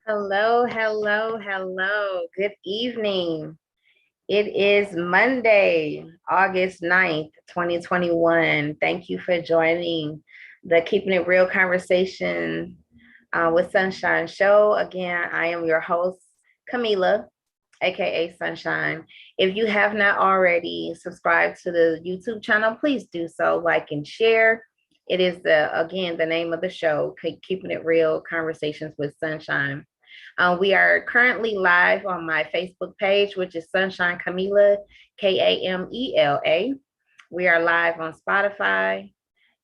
Hello, hello, hello. Good evening. It is Monday, August 9th, 2021. Thank you for joining the Keeping It Real conversation with Sunshine show. Again, I am your host, Camila, aka Sunshine. If you have not already subscribed to the YouTube channel, please do so, like and share. It is the name of the show, Keeping It Real Conversations with Sunshine. We are currently live on my Facebook page, which is Sunshine Camila, Kamela. We are live on Spotify,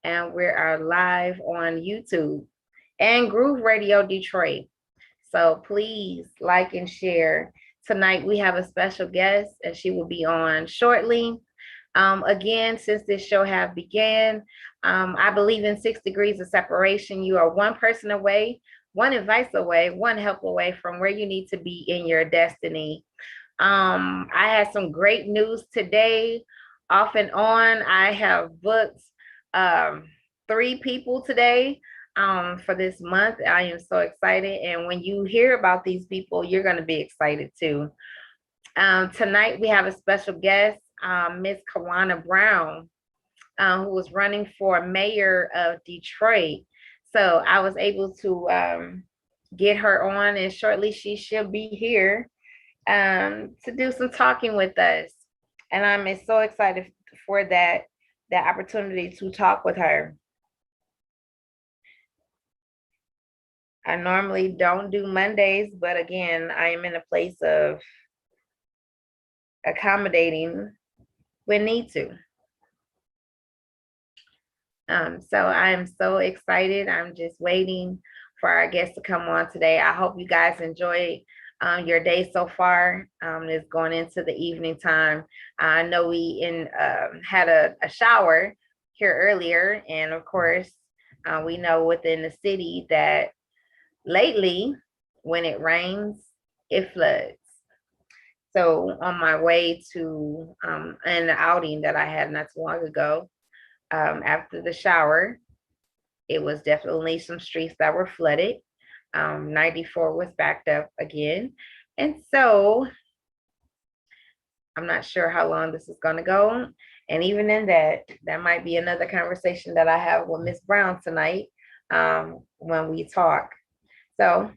and we are live on YouTube and Groove Radio Detroit. So please like and share. Tonight we have a special guest, and she will be on shortly. Again, since this show have began, I believe in 6 degrees of separation. You are one person away, one advice away, one help away from where you need to be in your destiny. I had some great news today. Off and on, I have booked um, 3 people today for this month. I am so excited. And when you hear about these people, you're going to be excited too. Tonight, we have a special guest, Miss Kiawana Brown, who was running for mayor of Detroit. So I was able to get her on, and shortly she should be here to do some talking with us. And I'm so excited for that opportunity to talk with her. I normally don't do Mondays, but again, I am in a place of accommodating when need to. So I am so excited. I'm just waiting for our guests to come on today. I hope you guys enjoyed your day so far. It's going into the evening time. I know we had a shower here earlier, and of course, we know within the city that lately, when it rains, it floods. So on my way to an outing that I had not too long ago, after the shower, it was definitely some streets that were flooded. 94 was backed up again. And so I'm not sure how long this is going to go. And even in that might be another conversation that I have with Miss Brown tonight when we talk. So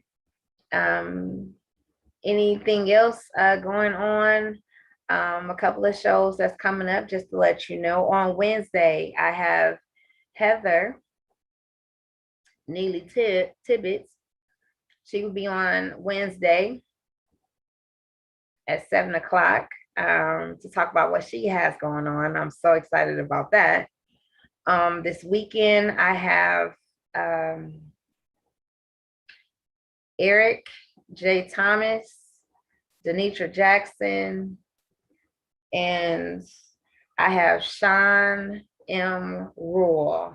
anything else going on? A couple of shows that's coming up, just to let you know. On Wednesday, I have Heather Neely Tibbetts. She will be on Wednesday at 7 o'clock to talk about what she has going on. I'm so excited about that. This weekend, I have Eric J. Thomas, Denitra Jackson, and I have Sean M. Rule.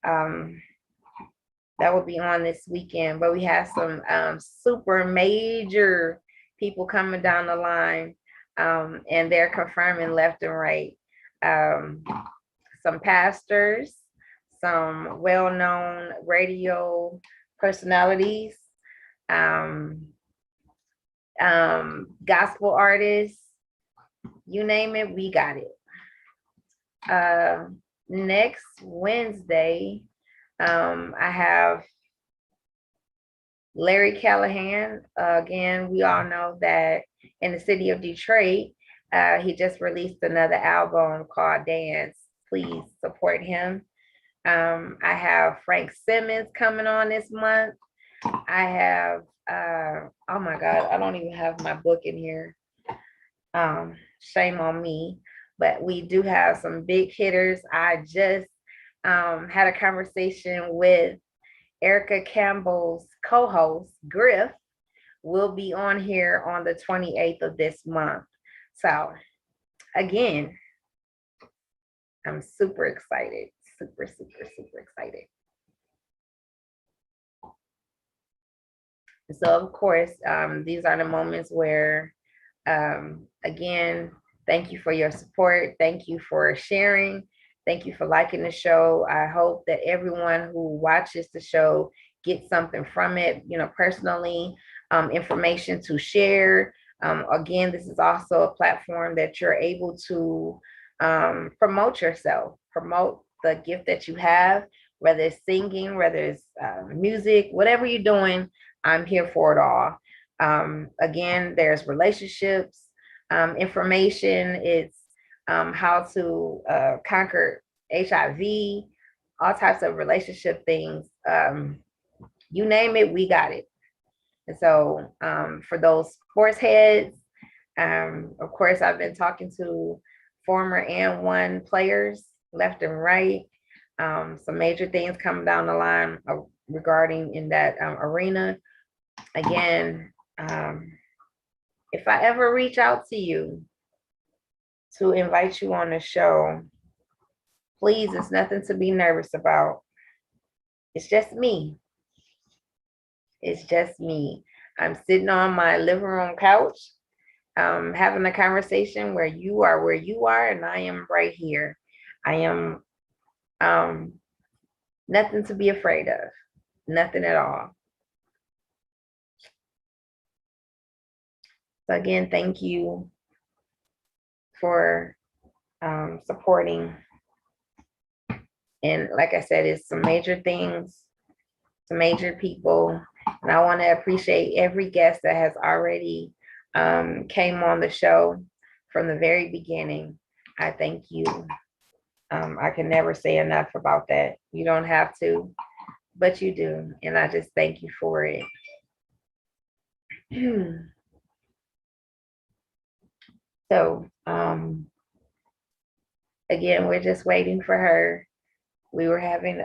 That will be on this weekend, but we have some super major people coming down the line, and they're confirming left and right. Some pastors, some well-known radio personalities, gospel artists, you name it, we got it. Next Wednesday, I have Larry Callahan. Again, we all know that in the city of Detroit, he just released another album called Dance. Please support him. I have Frank Simmons coming on this month. I have, oh my God, I don't even have my book in here. Shame on me. But we do have some big hitters. I just had a conversation with Erica Campbell's co-host, Griff, will be on here on the 28th of this month. So again, I'm super excited, super excited. So of course, these are the moments where, again, thank you for your support. Thank you for sharing. Thank you for liking the show. I hope that everyone who watches the show get something from it, personally, information to share. Again, this is also a platform that you're able to promote yourself, promote the gift that you have, whether it's singing, whether it's music, whatever you're doing, I'm here for it all. Again, there's relationships, information, it's how to conquer HIV, all types of relationship things. You name it, we got it. And so for those sports heads, of course, I've been talking to former and one players left and right. Some major things coming down the line regarding in that arena. Again, if I ever reach out to you to invite you on the show, please, it's nothing to be nervous about. It's just me. It's just me. I'm sitting on my living room couch, having a conversation where you are, and I am right here. I am nothing to be afraid of, nothing at all. So again, thank you for supporting. And like I said, it's some major things, some major people. And I want to appreciate every guest that has already came on the show from the very beginning. I thank you. I can never say enough about that. You don't have to, but you do. And I just thank you for it. So again, we're just waiting for her. We were having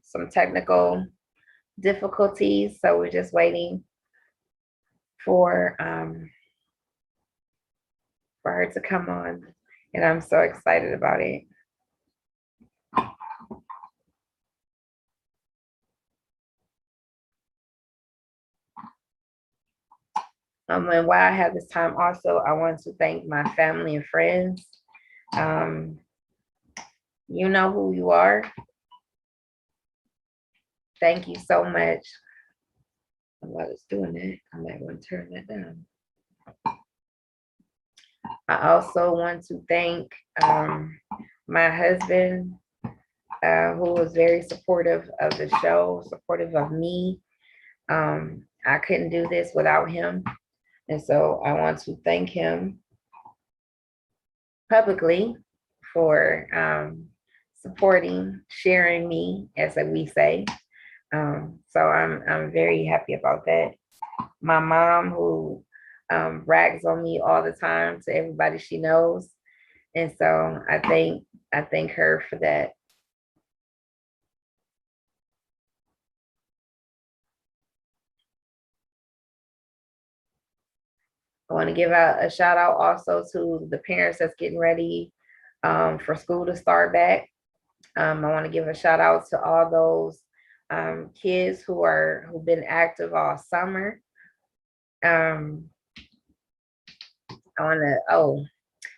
some technical difficulties, so we're just waiting for her to come on, and I'm so excited about it. And while I have this time, also I want to thank my family and friends. You know who you are. Thank you so much. While it's doing that, I might want to turn that down. I also want to thank my husband, who was very supportive of the show, supportive of me. I couldn't do this without him. And so I want to thank him publicly for supporting, sharing me, as we say. So I'm very happy about that. My mom, who brags on me all the time to everybody she knows, and so I thank her for that. I want to give out a shout out also to the parents that's getting ready for school to start back. I want to give a shout out to all those kids who've been active all summer. I want to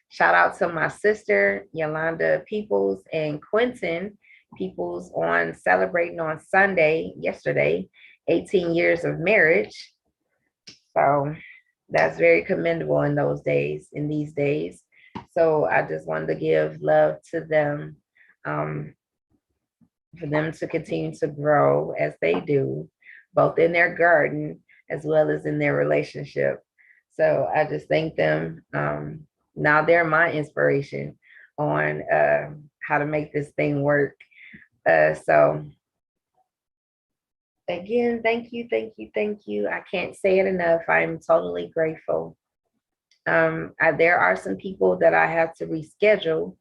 shout out to my sister Yolanda Peoples and Quentin Peoples on celebrating on Sunday yesterday 18 years of marriage. So that's very commendable in these days. So I just wanted to give love to them, for them to continue to grow as they do, both in their garden as well as in their relationship. So I just thank them. Now they're my inspiration on how to make this thing work. So again, thank you, thank you, thank you. I can't say it enough. I'm totally grateful. There are some people that I have to reschedule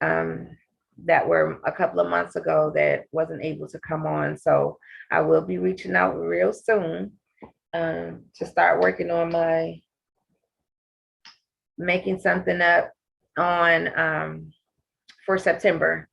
that were a couple of months ago that wasn't able to come on. So I will be reaching out real soon to start working on making something up on for September.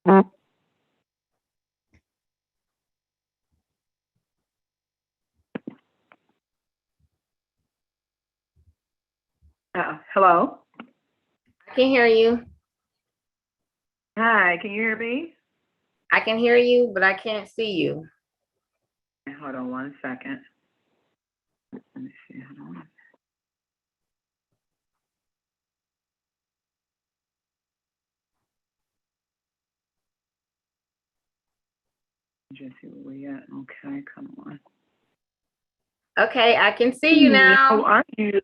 Hello. I can hear you. Hi, can you hear me? I can hear you, but I can't see you. Hold on one second. Let me see. Hold on. Just see where we at. Okay, come on. Okay, I can see you How now. are you?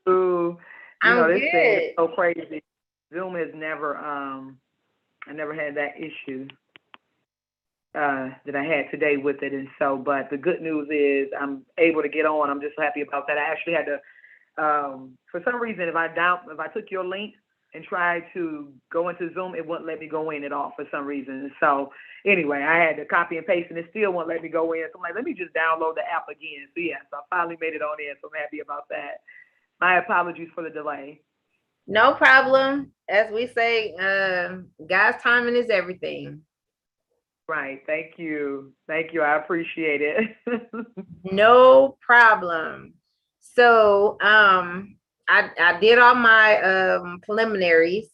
I'm This thing is good. so crazy. Zoom is never I never had that issue that I had today with it, and so but the good news is I'm able to get on. I'm just happy about that. I actually had to for some reason if I took your link and tried to go into Zoom, it wouldn't let me go in at all for some reason. So anyway, I had to copy and paste and it still won't let me go in. So I'm like, let me just download the app again. So yeah, so I finally made it on in, so I'm happy about that. My apologies for the delay. No problem. As we say, God's timing is everything. Right. Thank you. Thank you. I appreciate it. No problem. So, I did all my preliminaries.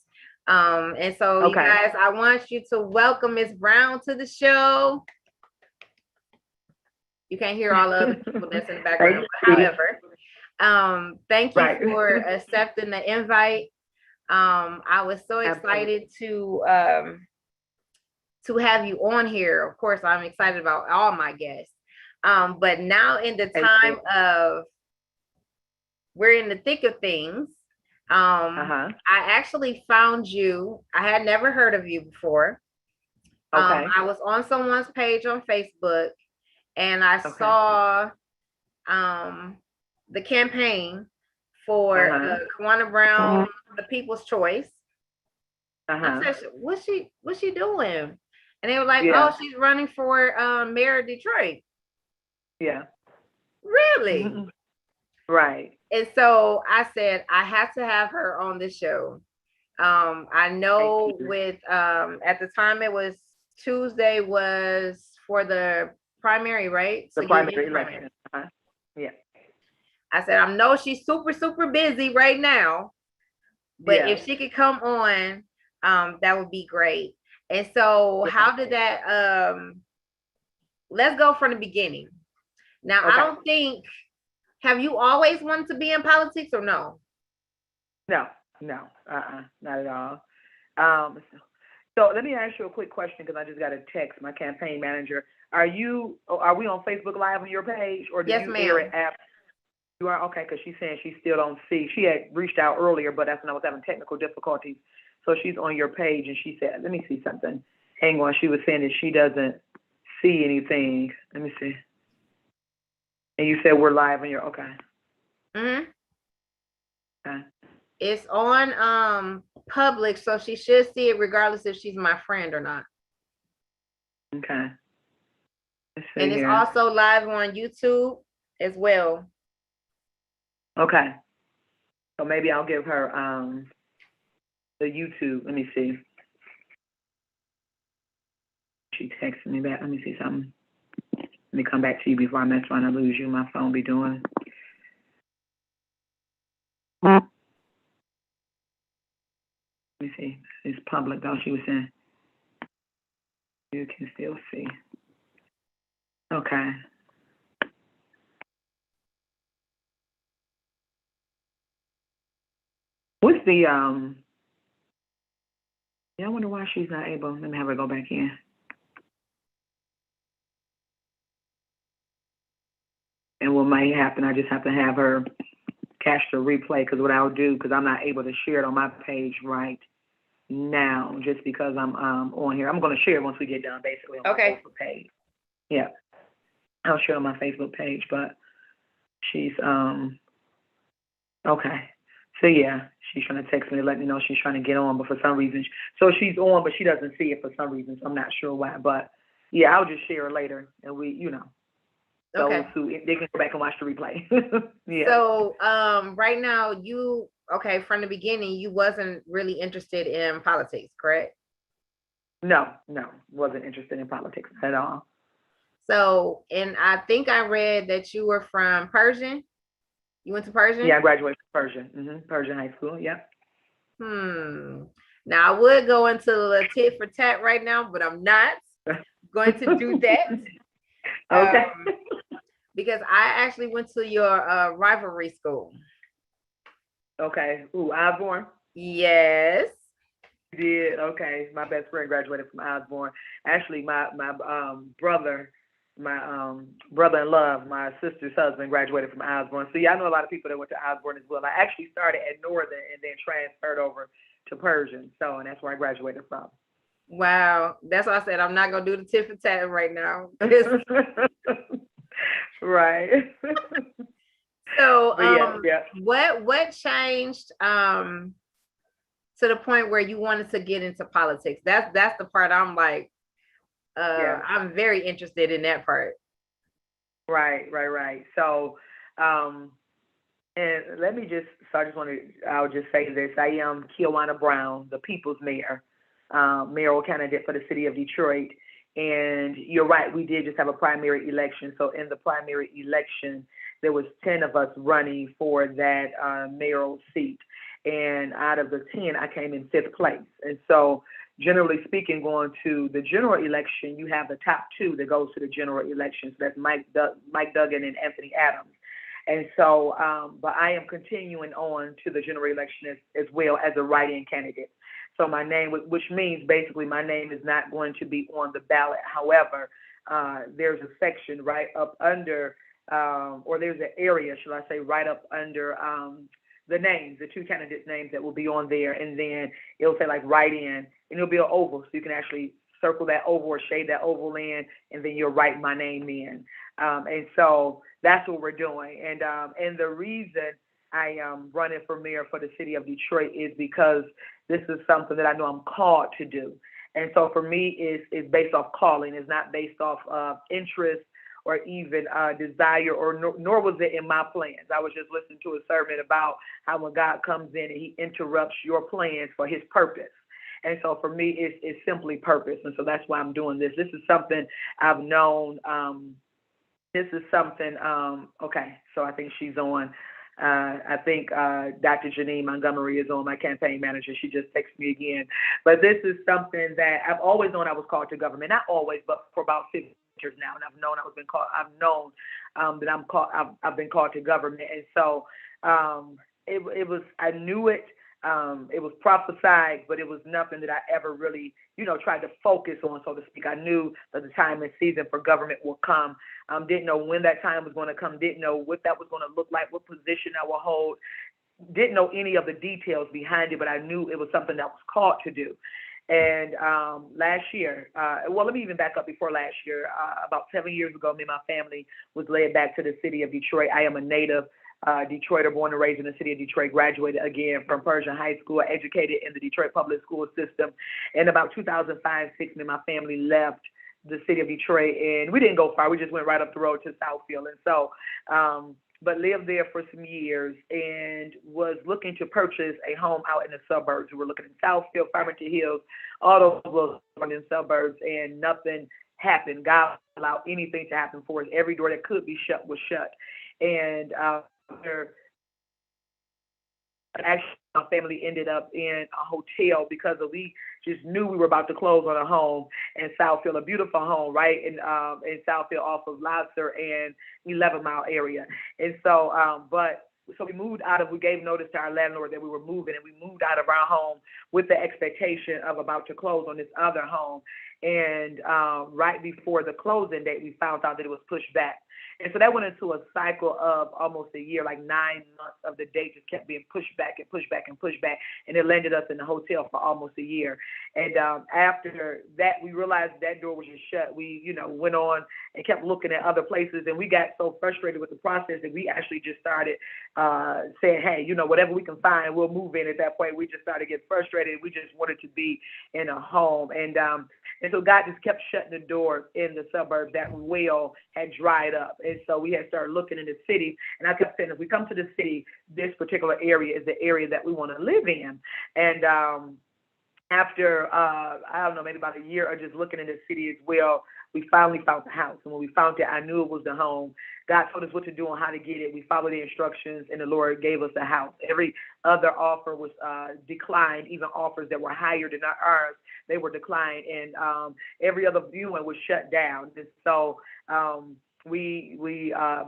And so you Okay. guys, I want you to welcome Miss Brown to the show. You can't hear all the other people that's in the Thank background, but you. however, thank you Right. for accepting the invite. I was so Absolutely. excited to have you on here. Of course, I'm excited about all my guests. But now in the Thank you. time of we're in the thick of things. Uh-huh. I actually found you. I had never heard of you before. Okay. I was on someone's page on Facebook and I Okay. saw the campaign for Uh-huh. Kiawana Brown, the People's Choice. I Uh-huh. said, what's she doing? And they were like, oh, Yeah. she's running for mayor of Detroit. Yeah. Really? Right. And so I said, I have to have her on the show. I Thank know you. with at the time it was Tuesday was for the primary, right? So The you're in primary the primary. election. Uh-huh. Yeah. I said, I know she's super, super busy right now, but Yeah. if she could come on, that would be great. And so Yeah. how did that let's go from the beginning. Now I Okay. don't think have you always wanted to be in politics or no? No. No. Not at all. Um, so let me ask you a quick question because I just got a text. My campaign manager. Are we on Facebook Live on your page, or do Yes, you air ma'am. it after? You are okay because she's saying she still don't see. She had reached out earlier, but that's when I was having technical difficulties. So she's on your page, and she said, "Let me see something." Hang on. She was saying that she doesn't see anything. Let me see. And you said we're live on your okay. Mm-hmm. Okay. It's on public, so she should see it regardless if she's my friend or not. Okay. Let's see And it's here. also live on YouTube as well. Okay. So maybe I'll give her the YouTube. Let me see. She texted me back. Let me see something. Let me come back to you before I mess around and lose you. My phone be doing. Let me see. It's public though. She was saying you can still see. Okay. What's the Yeah, I wonder why she's not able. Let me have her go back in. And what might happen, I just have to have her catch the replay because what I'll do, because I'm not able to share it on my page right now, just because I'm on here. I'm going to share it once we get done, basically, on my Okay. Facebook page. Yeah, I'll share it on my Facebook page, but she's okay. So yeah, she's trying to text me to let me know she's trying to get on, but for some reason, so she's on, but she doesn't see it for some reason. So I'm not sure why, but yeah, I'll just share it later, and those Okay. who they can go back and watch the replay. Yeah. So right now from the beginning you wasn't really interested in politics, correct? No, no, wasn't interested in politics at all. So, and I think I read that you were from Persian. You went to Yeah, Persian? I graduated from Persian, Persian high school. Yep. Hmm. Now I would go into the tit for tat right now, but I'm not going to do that. Okay. Um, because I actually went to your rivalry school. Okay. Ooh, Osborne. Yes. Did okay. My best friend graduated from Osborne. Actually, my brother, my brother in love, my sister's husband graduated from Osborne. So yeah, I know a lot of people that went to Osborne as well. I actually started at Northern and then transferred over to Persian. So and that's where I graduated from. Wow. That's why I said I'm not gonna do the tit for tat right now. Right. So But yeah, yeah, what changed to the point where you wanted to get into politics? That's the part I'm like, yeah. I'm very interested in that part. Right, right, right. So, um, and let me just, so I just want to, I'll just say this. I am Kiawana Brown, the people's mayor, mayoral candidate for the city of Detroit. And you're right, we did just have a primary election. So in the primary election, there was 10 of us running for that mayoral seat. And out of the 10, I came in fifth place. And so generally speaking, going to the general election, you have the top two that goes to the general election. So that's Mike Duggan and Anthony Adams. And so, but I am continuing on to the general election as well as a write-in candidate. So my name, which means basically my name is not going to be on the ballot. However, there's a section right up under, or there's an area, should I say, right up under the names, the two candidates' names that will be on there, and then it'll say like write-in, and it'll be an oval, so you can actually circle that oval or shade that oval in, and then you'll write my name in. And so that's what we're doing. And the reason I am running for mayor for the city of Detroit is because this is something that I know I'm called to do. And so for me, it's based off calling. It's not based off interest or even desire, or nor was it in my plans. I was just listening to a sermon about how when God comes in and He interrupts your plans for His purpose. And so for me, it's simply purpose. And so that's why I'm doing this. This is something I've known. This is something, okay, so I think she's on. I think Dr. Janine Montgomery is on, my campaign manager. She just texted me again. But this is something that I've always known I was called to government. Not always, but for about 15 years now. And I've known that I've been called to government. And so it was, I knew it. It was prophesied, but it was nothing that I ever really, tried to focus on, so to speak. I knew that the time and season for government would come. Didn't know when that time was going to come. Didn't know what that was going to look like, what position I would hold. Didn't know any of the details behind it, but I knew it was something that was called to do. And last year, well, let me even back up before last year. About 7 years ago, me and my family was led back to the city of Detroit. I am a native Detroiter, born and raised in the city of Detroit, graduated again from Persian High School, educated in the Detroit public school system. In about 2005, 6, me and my family left the city of Detroit, and we didn't go far. We just went right up the road to Southfield. And so, but lived there for some years and was looking to purchase a home out in the suburbs. We were looking in Southfield, Farmington Hills, all those little suburbs, and nothing happened. God allowed anything to happen for us. Every door that could be shut was shut. And actually, my family ended up in a hotel because we just knew we were about to close on a home in Southfield, a beautiful home, right in Southfield off of Lobster and 11 Mile area. And so, so we gave notice to our landlord that we were moving, and we moved out of our home with the expectation of about to close on this other home. And right before the closing date, we found out that it was pushed back. And so that went into a cycle of almost a year, like 9 months of the date just kept being pushed back and pushed back and pushed back. And it landed us in the hotel for almost a year. And after that, we realized that door was just shut. We, went on and kept looking at other places. And we got so frustrated with the process that we actually just started saying, hey, whatever we can find, we'll move in. At that point, we just started getting frustrated. We just wanted to be in a home. And so God just kept shutting the doors in the suburbs. That well had dried up. And so we had started looking in the city. And I kept saying, if we come to the city, this particular area is the area that we want to live in. And after I don't know, maybe about a year of just looking in the city as well, we finally found the house. And when we found it, I knew it was the home. God told us what to do and how to get it. We followed the instructions, and the Lord gave us the house. Every other offer was declined, even offers that were higher than ours, they were declined, and every other viewing was shut down. And so we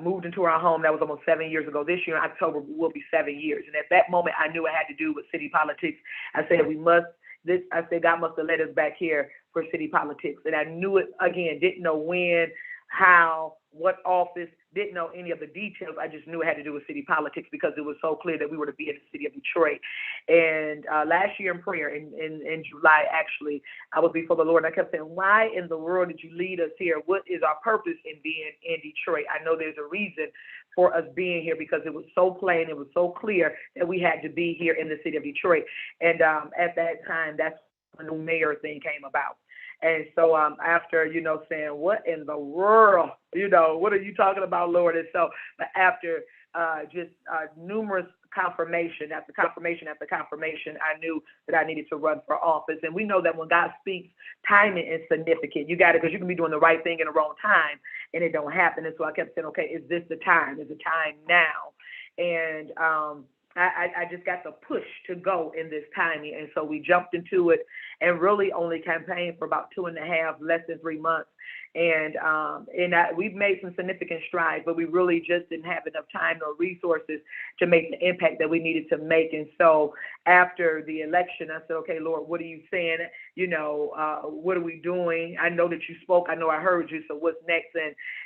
moved into our home. That was almost 7 years ago. This year in October will be 7 years. And at that moment, I knew it had to do with city politics. I said we must. I said God must have led us back here for city politics, and I knew it again. Didn't know when, how, what office. Didn't know any of the details. I just knew it had to do with city politics because it was so clear that we were to be in the city of Detroit. And last year in prayer, in July, actually, I was before the Lord, and I kept saying, why in the world did you lead us here? What is our purpose in being in Detroit? I know there's a reason for us being here because it was so plain, it was so clear that we had to be here in the city of Detroit. And at that time, that's when the mayor thing came about. And so after, saying, what in the world, what are you talking about, Lord? And so, but after just numerous confirmation after confirmation after confirmation, I knew that I needed to run for office. And we know that when God speaks, timing is significant. You got it, because you can be doing the right thing in the wrong time and it don't happen. And so I kept saying, okay, is this the time? Is the time now? And I just got the push to go in this timing. And so we jumped into it and really only campaigned for about 2.5, less than 3 months. And we've made some significant strides, but we really just didn't have enough time or resources to make the impact that we needed to make. And so after the election, I said, okay, Lord, what are you saying? What are we doing? I know that you spoke. I know I heard you. So what's next?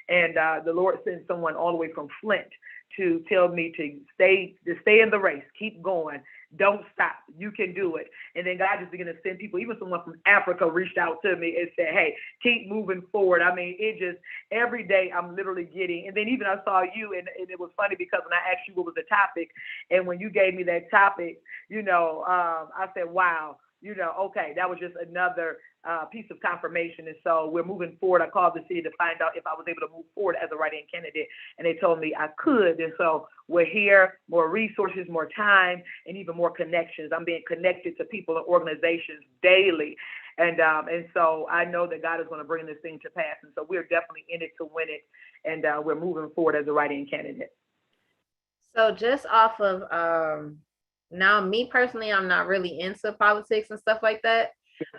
And the Lord sent someone all the way from Flint to tell me to stay in the race, keep going, don't stop, you can do it. And then God just began to send people, even someone from Africa reached out to me and said, hey, keep moving forward. I mean, it just, every day I'm literally getting, and then even I saw you, and it was funny because when I asked you what was the topic, and when you gave me that topic, I said, wow. Okay, that was just another piece of confirmation. And so we're moving forward. I called the city to find out if I was able to move forward as a write-in candidate, and they told me I could. And so we're here, more resources, more time, and even more connections. I'm being connected to people and organizations daily. And so I know that God is going to bring this thing to pass. And so we're definitely in it to win it. And we're moving forward as a write-in candidate. So just off of now, me personally, I'm not really into politics and stuff like that.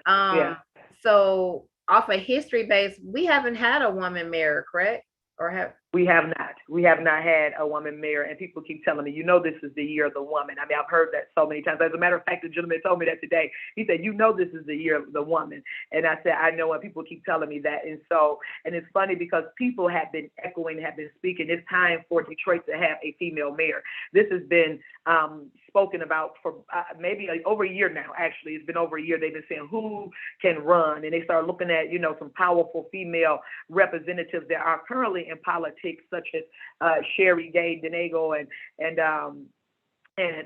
Yeah. So off a history base, we haven't had a woman mayor, correct? Or have We have not. We have not had a woman mayor, and people keep telling me, this is the year of the woman. I mean, I've heard that so many times. As a matter of fact, the gentleman told me that today. He said, this is the year of the woman. And I said, I know, and people keep telling me that. And so, and it's funny because people have been echoing, have been speaking. It's time for Detroit to have a female mayor. This has been spoken about for maybe over a year now, actually. It's been over a year. They've been saying who can run, and they start looking at, some powerful female representatives that are currently in politics, such as Sherry Gay Denago and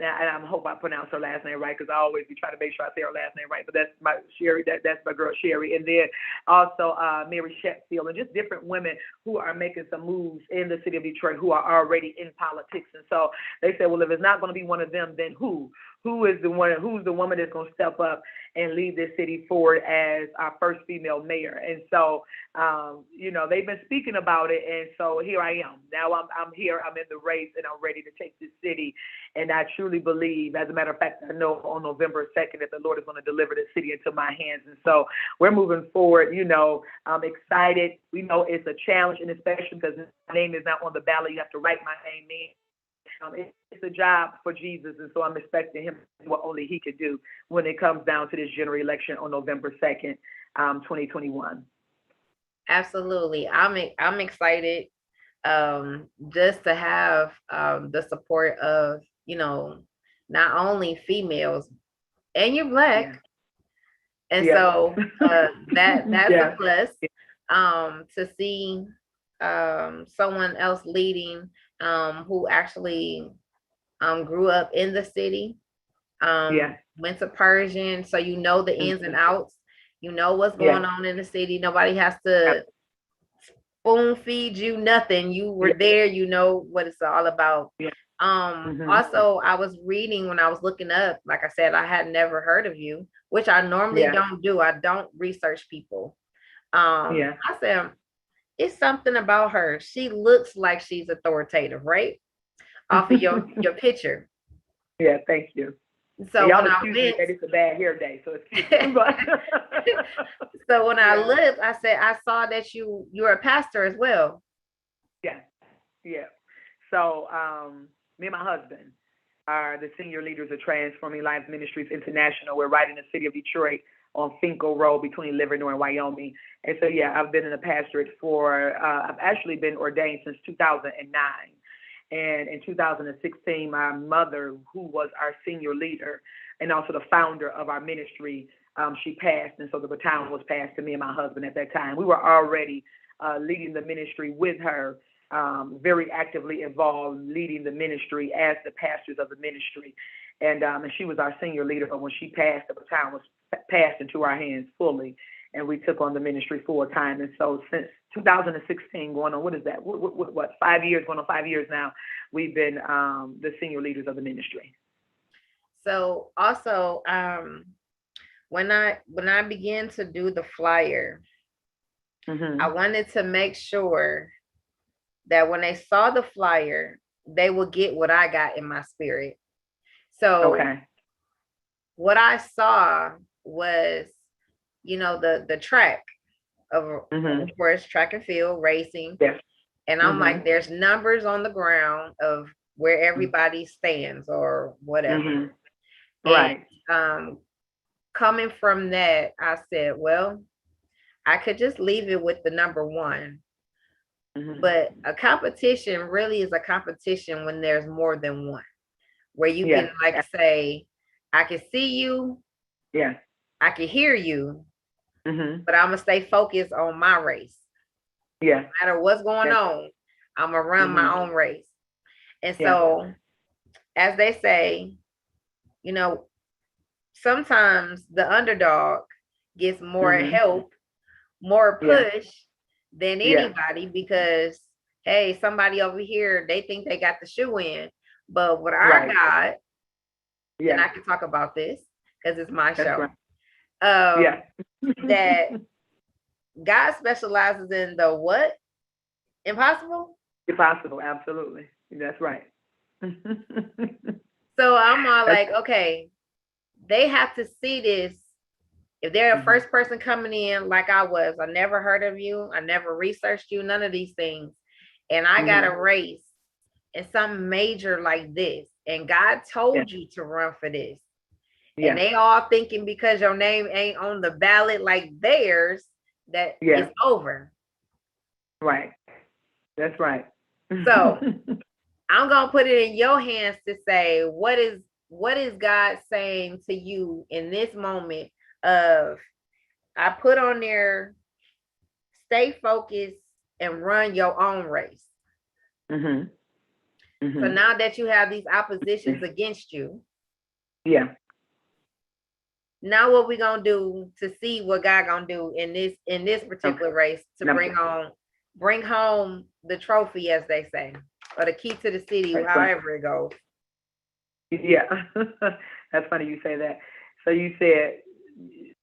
I hope I pronounce her last name right, because I always be trying to make sure I say her last name right. But that's my Sherry. That's my girl Sherry, and then also Mary Sheffield, and just different women who are making some moves in the city of Detroit who are already in politics. And so they said, well, if it's not going to be one of them, then who? Who is the one? Who's the woman that's going to step up and lead this city forward as our first female mayor? And so, they've been speaking about it, and so here I am. Now I'm here. I'm in the race, and I'm ready to take this city. And I truly believe, as a matter of fact, I know on November 2nd that the Lord is going to deliver the city into my hands. And so we're moving forward. I'm excited. We know it's a challenge, and especially because my name is not on the ballot, you have to write my name in. It's a job for Jesus, and so I'm expecting him to do what only he could do when it comes down to this general election on November 2nd, 2021. Absolutely. I'm excited just to have the support of, not only females, and you're Black. Yeah. And so that's a plus to see someone else leading who actually grew up in the city, went to Persian, so the ins and outs, what's going on in the city. Nobody has to spoon feed you nothing. You were there, what it's all about. Mhm. Also, I was reading when I was looking up, like I said, I had never heard of you, which I normally Yeah. don't do. I don't research people. Yeah. I said, it's something about her. She looks like she's authoritative, right? Off of your picture. Yeah. Thank you. So Y'all when I excuse me went, that it's a bad hair day, so excuse me. But so when I yeah, looked, I said I saw that you're a pastor as well. yeah, yeah. So me and my husband are the senior leaders of Transforming Lives Ministries International. We're right in the city of Detroit on Finkel Road between Livernois and Wyoming. And so yeah, I've been in the pastorate for I've actually been ordained since 2009. And in 2016, my mother, who was our senior leader and also the founder of our ministry, she passed. And so the baton was passed to me and my husband at that time. We were already leading the ministry with her, very actively involved, leading the ministry as the pastors of the ministry. And she was our senior leader, but when she passed, the baton was passed into our hands fully, and we took on the ministry full time. And so since 2016, going on, what is that? What 5 years, going on 5 years now, we've been the senior leaders of the ministry. So also, when I began to do the flyer, I Mm-hmm. wanted to make sure that when they saw the flyer, they will get what I got in my spirit. So Okay. what I saw was, the track of Mm-hmm. course, track and field racing. Yes. And I'm like, Mm-hmm. there's numbers on the ground of where everybody stands or whatever. Mm-hmm. And Right. um, coming from that, I said, well, I could just leave it with the number one. Mm-hmm. But a competition really is a competition when there's more than one, where you can Yes. like say, I can see you, Yes. I can hear you, Mm-hmm. but I'm gonna stay focused on my race. Yes. No matter what's going Yes. on, I'm gonna run my Mm-hmm. own race. And Yes. so, as they say, you know, sometimes the underdog gets more Mm-hmm. help, more Yeah. push than Yeah. anybody because hey, somebody over here, they think they got the shoe in. But what I Right. got, and Yeah. I can talk about this because it's my That's show. right. Um, Yeah. that God specializes in the what? Impossible. Impossible. Absolutely. That's right. So I'm all That's, like, okay, they have to see this. If they're a mm-hmm. first person coming in like I was, I never heard of you, I never researched you, none of these things. And I got Mm-hmm. a race and something major like this. And God Yeah. told you to run for this. And Yeah. they all thinking because your name ain't on the ballot like theirs, that Yeah. it's over. Right. That's right. So I'm gonna put it in your hands to say what is God saying to you in this moment of I put on there stay focused and run your own race. Mm-hmm. So Mm-hmm. now that you have these oppositions against you, Yeah. now what we gonna do to see what God gonna do in this Okay. particular race to Number. bring home the trophy, as they say, or the key to the city, That's right. however it goes. Yeah. That's funny you say that. So you said,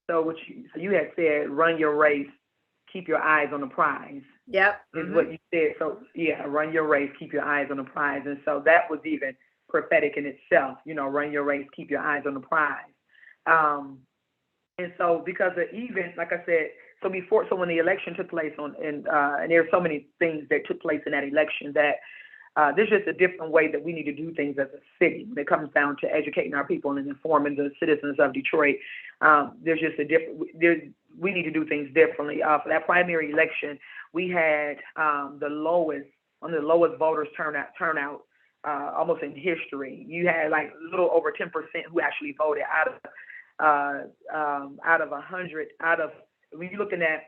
so you had said, run your race, keep your eyes on the prize, Yep. is what you said. So yeah, run your race, keep your eyes on the prize. And so that was even prophetic in itself, run your race, keep your eyes on the prize. Um, and so because of even, like I said, so when the election took place and there's so many things that took place in that election that there's just a different way that we need to do things as a city when it comes down to educating our people and informing the citizens of Detroit. There's just a different, we need to do things differently. For that primary election, we had one of the lowest voters turnout almost in history. You had like a little over 10% who actually voted out of 100, when you're looking at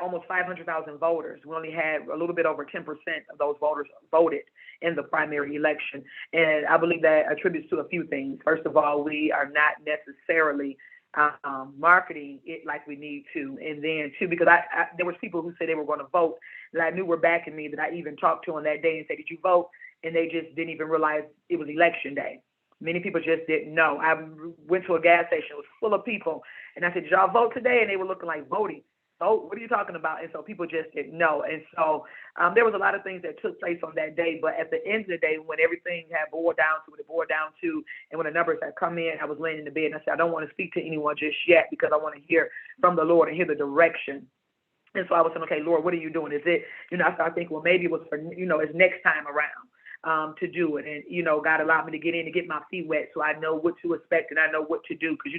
almost 500,000 voters. We only had a little bit over 10% of those voters voted in the primary election. And I believe that attributes to a few things. First of all, we are not necessarily marketing it like we need to. And then, too, because there was people who said they were going to vote that I knew were backing me that I even talked to on that day and said, did you vote? and they just didn't even realize it was election day. Many people just didn't know. I went to a gas station, it was full of people, and I said, "Did y'all vote today?" And they were looking like, "Voting? Oh, what are you talking about?" And so people just didn't know. And so there was a lot of things that took place on that day. But at the end of the day, when everything had boiled down to what it boiled down to, and when the numbers had come in, I was laying in the bed and I said, "I don't want to speak to anyone just yet because I want to hear from the Lord and hear the direction." And so I was saying, "Okay, Lord, what are you doing? Is it, I started thinking, well, maybe it was for, it's next time around to do it." And, God allowed me to get in and get my feet wet so I know what to expect and I know what to do. Because,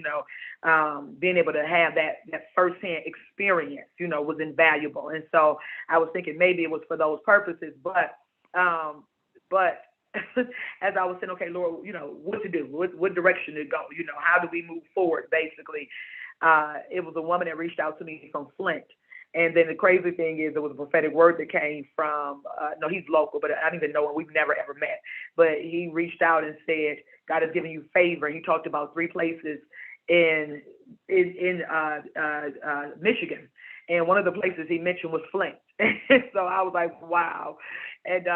being able to have that firsthand experience, was invaluable. And so I was thinking maybe it was for those purposes. But as I was saying, okay, Lord, what to do, what direction to go, how do we move forward, basically. It was a woman that reached out to me from Flint. And then the crazy thing is, there was a prophetic word that came from, no, he's local, but I don't even know him. We've never, ever met. But he reached out and said, God has given you favor. He talked about 3 places in Michigan. And one of the places he mentioned was Flint. So I was like, wow. And,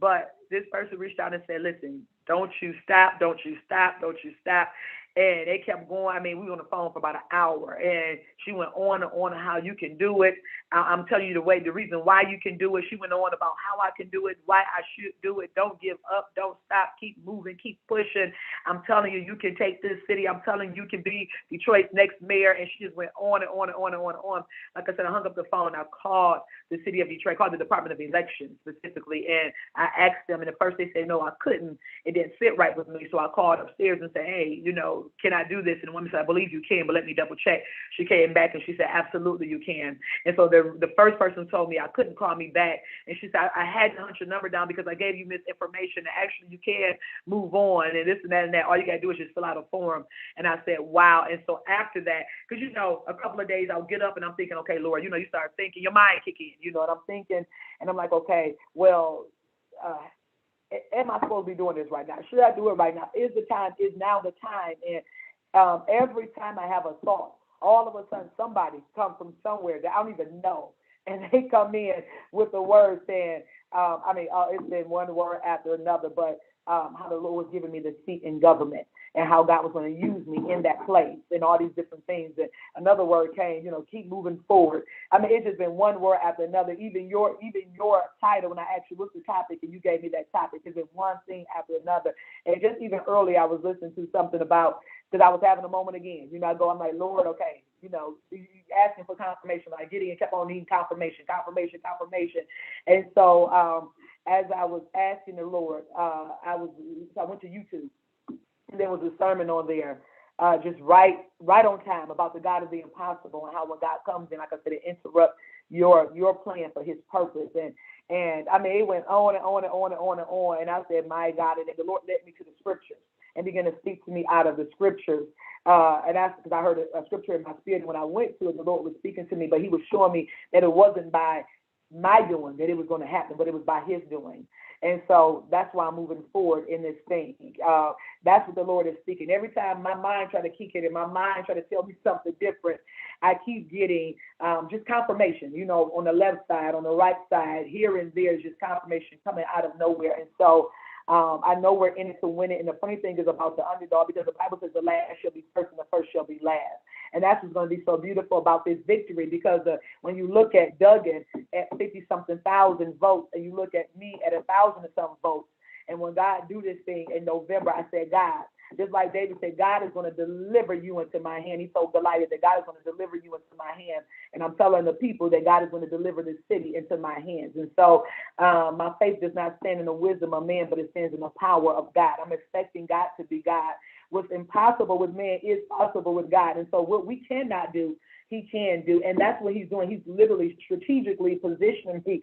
but this person reached out and said, listen, don't you stop, don't you stop, don't you stop. And they kept going. I mean, we were on the phone for about an hour, and she went on and on how you can do it. I'm telling you the reason why you can do it. She went on about how I can do it, why I should do it. Don't give up. Don't stop. Keep moving. Keep pushing. I'm telling you, you can take this city. I'm telling you, you can be Detroit's next mayor. And she just went on and on and on and on and on. Like I said, I hung up the phone. I called the city of Detroit, called the Department of Elections specifically, and I asked them. And at first they said, no, I couldn't. It didn't sit right with me. So I called upstairs and said, hey, can I do this? And the woman said, I believe you can, but let me double check. She came back and she said, absolutely you can. And so the first person told me I couldn't call me back. And she said, I had to hunt your number down because I gave you misinformation. And actually you can move on and this and that and that. All you got to do is just fill out a form. And I said, wow. And so after that, because, a couple of days I'll get up and I'm thinking, okay, Lord, you start thinking, your mind kick in, and I'm thinking, and I'm like, okay, well, am I supposed to be doing this right now? Should I do it right now? Is now the time? And every time I have a thought, all of a sudden somebody comes from somewhere that I don't even know, and they come in with the word saying, it's been one word after another, but how the Lord was giving me the seat in government and how God was going to use me in that place and all these different things. And another word came, keep moving forward. It's just been one word after another. Even your title, when I asked you what's the topic and you gave me that topic, it's been one thing after another. And just even early, I was listening to something about, because I was having a moment again. I'm like, Lord, okay, asking for confirmation. Like Gideon kept on needing confirmation. And so as I was asking the Lord, I went to YouTube, and there was a sermon on there, just right on time about the God of the impossible and how when God comes in, like I said, it interrupts your plan for His purpose. And it went on and on and on and on and on. And I said, my God, and then the Lord led me to the scriptures and began to speak to me out of the scriptures. And that's because I heard a scripture in my spirit. When I went to it, the Lord was speaking to me, but He was showing me that it wasn't by my doing that it was going to happen, but it was by His doing. And so that's why I'm moving forward in this thing. That's what the Lord is speaking. Every time my mind try to kick it and my mind try to tell me something different, I keep getting just confirmation, on the left side, on the right side, here and there is just confirmation coming out of nowhere. And so I know we're in it to win it. And the funny thing is about the underdog, because the Bible says the last shall be first and the first shall be last. And that's what's going to be so beautiful about this victory, because when you look at Duggan at 50-something thousand votes, and you look at me at 1,000 and some votes, and when God do this thing in November, I said, God, just like David said, God is going to deliver you into my hand. He's so delighted that God is going to deliver you into my hand. And I'm telling the people that God is going to deliver this city into my hands. And so my faith does not stand in the wisdom of man, but it stands in the power of God. I'm expecting God to be God. What's impossible with man is possible with God. And so what we cannot do, He can do. And that's what He's doing. He's literally strategically positioning me.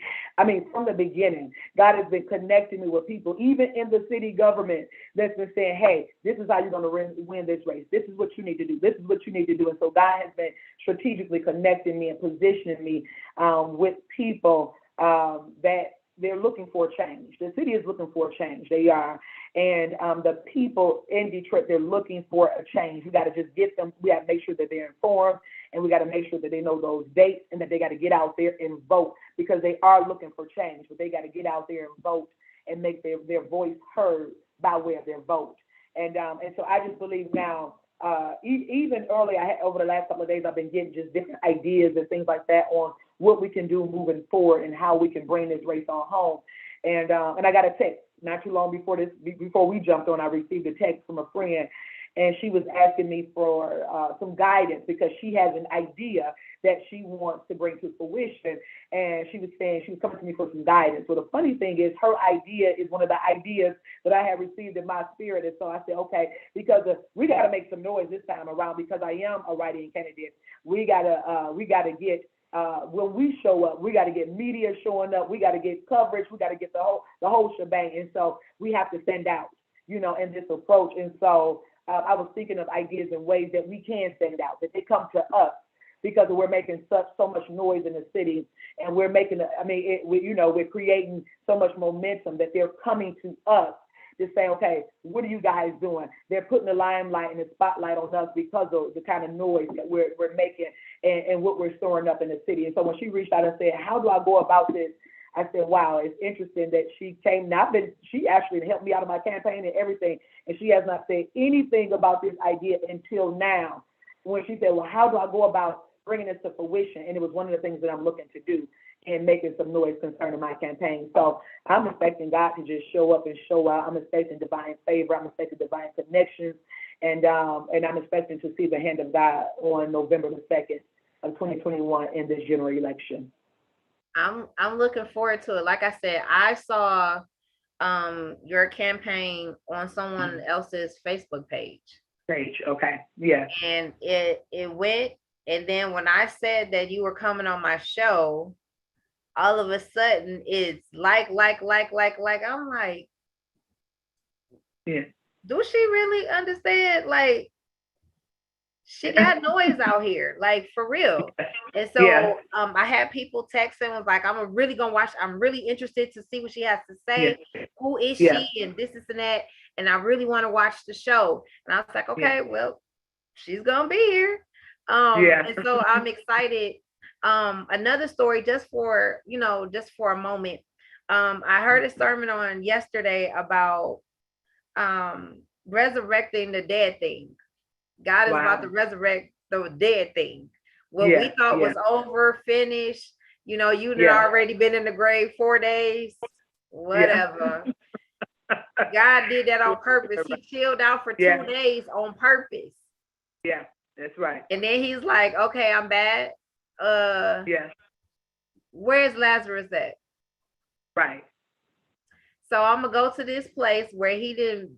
From the beginning, God has been connecting me with people, even in the city government, that's been saying, hey, this is how you're going to win this race. This is what you need to do. This is what you need to do. And so God has been strategically connecting me and positioning me with people that they're looking for change. The city is looking for a change. They are. And the people in Detroit, they're looking for a change. We got to just get them. We got to make sure that they're informed, and we got to make sure that they know those dates, and that they got to get out there and vote, because they are looking for change. But they got to get out there and vote and make their voice heard by way of their vote. And so I just believe now, even early, over the last couple of days, I've been getting just different ideas and things like that on what we can do moving forward and how we can bring this race on home. And I got a text not too long before we jumped on. I received a text from a friend, and she was asking me for some guidance because she has an idea that she wants to bring to fruition. And she was saying she was coming to me for some guidance. So the funny thing is, her idea is one of the ideas that I have received in my spirit. And so I said, okay, because we got to make some noise this time around, because I am a write-in candidate. We gotta get. When we show up, we got to get media showing up. We got to get coverage. We got to get the whole shebang. And so we have to stand out, in this approach. And so I was thinking of ideas and ways that we can stand out, that they come to us, because we're making so much noise in the city, and we're making, we're creating so much momentum that they're coming to us to say, okay, what are you guys doing? They're putting the limelight and the spotlight on us because of the kind of noise that we're making and what we're storing up in the city. And so when she reached out and said, how do I go about this? I said, wow, it's interesting that she came. Now, she actually helped me out of my campaign and everything, and she has not said anything about this idea until now, when she said, well, how do I go about bringing this to fruition? And it was one of the things that I'm looking to do and making some noise concerning my campaign. So I'm expecting God to just show up and show out. I'm expecting divine favor. I'm expecting divine connections. And I'm expecting to see the hand of God on November the 2nd of 2021 in this general election. I'm looking forward to it. Like I said, I saw your campaign on someone else's Facebook page. Okay. Yeah. And it went, and then when I said that you were coming on my show, all of a sudden it's like. I'm like, yeah. Do she really understand? Like, she got noise out here, like, for real. And so I had people texting, was like, I'm really gonna watch. I'm really interested to see what she has to say. Who is she? And this and that. And I really want to watch the show. And I was like, okay, well, she's gonna be here. And so I'm excited. Another story, just for a moment. I heard a sermon on yesterday about resurrecting the dead thing. God is about to resurrect the dead thing. What we thought was over, finished, you'd already been in the grave 4 days, whatever. God did that on purpose. He chilled out for 2 days on purpose. Yeah, that's right. And then he's like, okay, I'm back. Where's Lazarus at? Right. So I'm gonna go to this place where he didn't,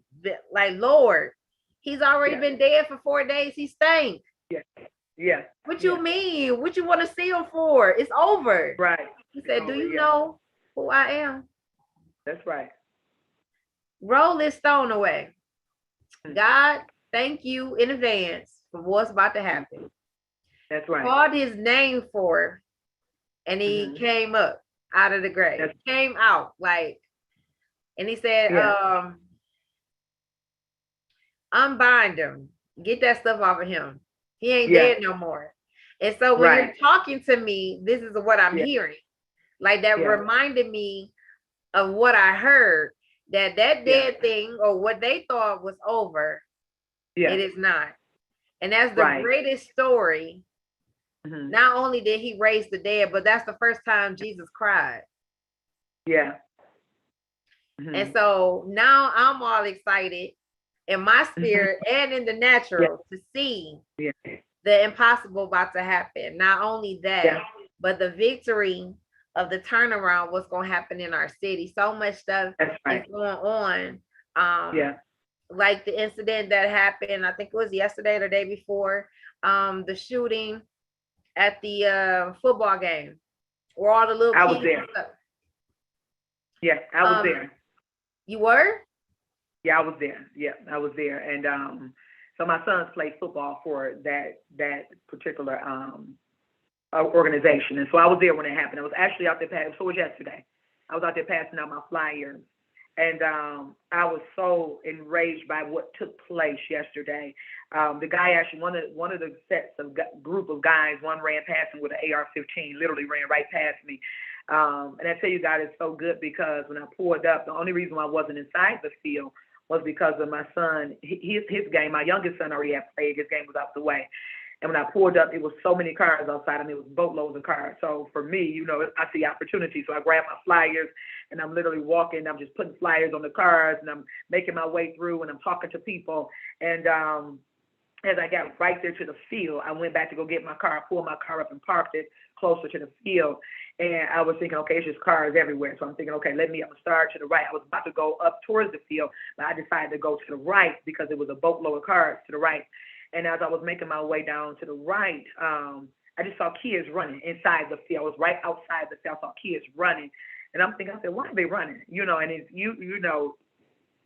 like, Lord, he's already been dead for 4 days. He stank. Yeah. What you mean? What you want to see him for? It's over. Right. He said, do you know who I am? That's right. Roll this stone away. God, thank you in advance for what's about to happen. That's right. Called his name for, and he came up out of the grave. Came out, like, and he said, unbind him. Get that stuff off of him. He ain't dead no more. And so when you're talking to me, this is what I'm hearing. Like, that reminded me of what I heard, that dead thing, or what they thought was over, it is not. And that's the greatest story. Not only did he raise the dead, but that's the first time Jesus cried. And so now I'm all excited in my spirit and in the natural to see the impossible about to happen. Not only that, but the victory of the turnaround, what's going to happen in our city. So much stuff is going on. Like the incident that happened, I think it was yesterday or the day before, the shooting at the football game, where all the little kids. I was there. Yeah, I was there. You were? Yeah, I was there. Yeah, I was there. And so my sons played football for that particular organization. And so I was there when it happened. I was actually out there so it was yesterday. I was out there passing out my flyers. And I was so enraged by what took place yesterday. The guy actually, one of the sets of group of guys, one ran past him with an AR-15, literally ran right past me. And I tell you, God is so good because when I pulled up, the only reason why I wasn't inside the field was because of my son. His game, my youngest son already had played. His game was out the way. And when I pulled up, it was so many cars outside. I mean, it was boatloads of cars. So for me, I see opportunity. So I grab my flyers and I'm literally walking. I'm just putting flyers on the cars and I'm making my way through and I'm talking to people. And as I got right there to the field, I went back to go get my car, pulled my car up and parked it closer to the field. And I was thinking, okay, it's just cars everywhere. So I'm thinking, okay, I'm going to start to the right. I was about to go up towards the field, but I decided to go to the right because it was a boatload of cars to the right. And as I was making my way down to the right, I just saw kids running inside the field. I was right outside the field. I saw kids running. And I'm thinking, I said, why are they running? And if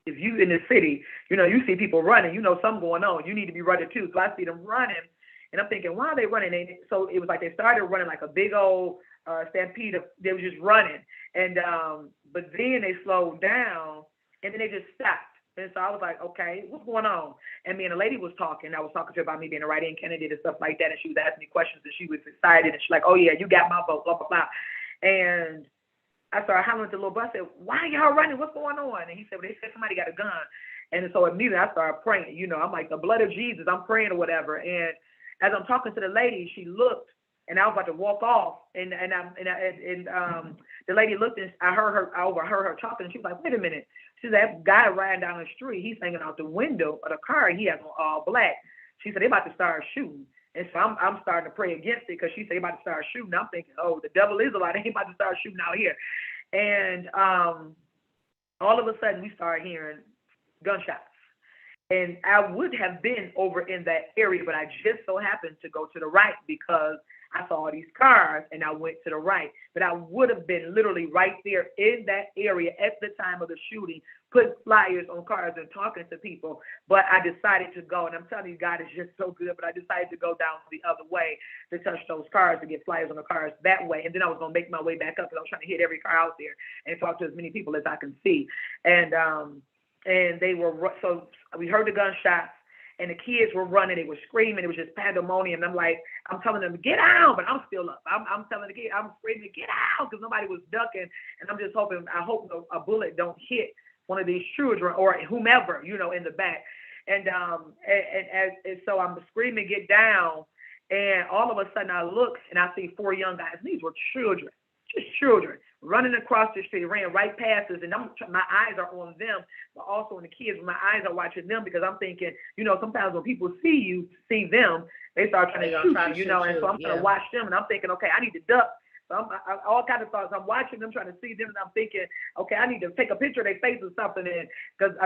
if you in the city, you see people running, something going on. You need to be running too. So I see them running. And I'm thinking, why are they running? And so it was like they started running like a big old stampede. They were just running. And but then they slowed down and then they just stopped. And so I was like, okay, what's going on? And me and a lady was talking. I was talking to her about me being a write-in candidate and stuff like that. And she was asking me questions and she was excited. And she's like, oh, yeah, you got my vote, blah, blah, blah. And I started hollering at the little boy. I said, why are y'all running? What's going on? And he said, well, they said somebody got a gun. And so immediately I started praying. I'm like, the blood of Jesus, I'm praying or whatever. And as I'm talking to the lady, she looked. And I was about to walk off, and the lady looked, and I overheard her talking, and she was like, "Wait a minute." She said, "That guy riding down the street, he's hanging out the window of the car. He has on all black." She said, "They about to start shooting." And so I'm starting to pray against it because she said they about to start shooting. I'm thinking, "Oh, the devil is a lie. They ain't about to start shooting out here." And all of a sudden, we started hearing gunshots. And I would have been over in that area, but I just so happened to go to the right because I saw all these cars and I went to the right. But I would have been literally right there in that area at the time of the shooting, putting flyers on cars and talking to people. But I decided to go, and I'm telling you, God is just so good, but I decided to go down the other way to touch those cars, to get flyers on the cars that way. And then I was going to make my way back up because I was trying to hit every car out there and talk to as many people as I can see. And they were, so we heard the gunshots. And the kids were running, they were screaming, it was just pandemonium. And I'm telling them, get out, but I'm still up. I'm telling the kids, I'm screaming, get out, because nobody was ducking. And I'm just hoping, I hope a bullet don't hit one of these children or whomever, in the back. And so I'm screaming, get down. And all of a sudden I look and I see 4 young guys. These were children, just children, running across the street, ran right past us, and my eyes are on them, but also on the kids. My eyes are watching them because I'm thinking, sometimes when people see them, they start trying to shoot you, and so I'm trying to watch them, and I'm thinking, okay, I need to duck. So I all kind of thoughts. I'm watching them, trying to see them, and I'm thinking, okay, I need to take a picture of their face or something, and because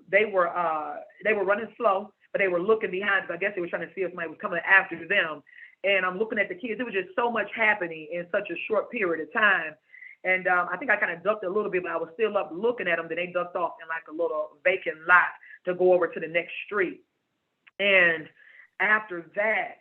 they were running slow, but they were looking behind. Because I guess they were trying to see if somebody was coming after them. And I'm looking at the kids. It was just so much happening in such a short period of time. And I think I kind of ducked a little bit, but I was still up looking at them. Then they ducked off in like a little vacant lot to go over to the next street. And after that,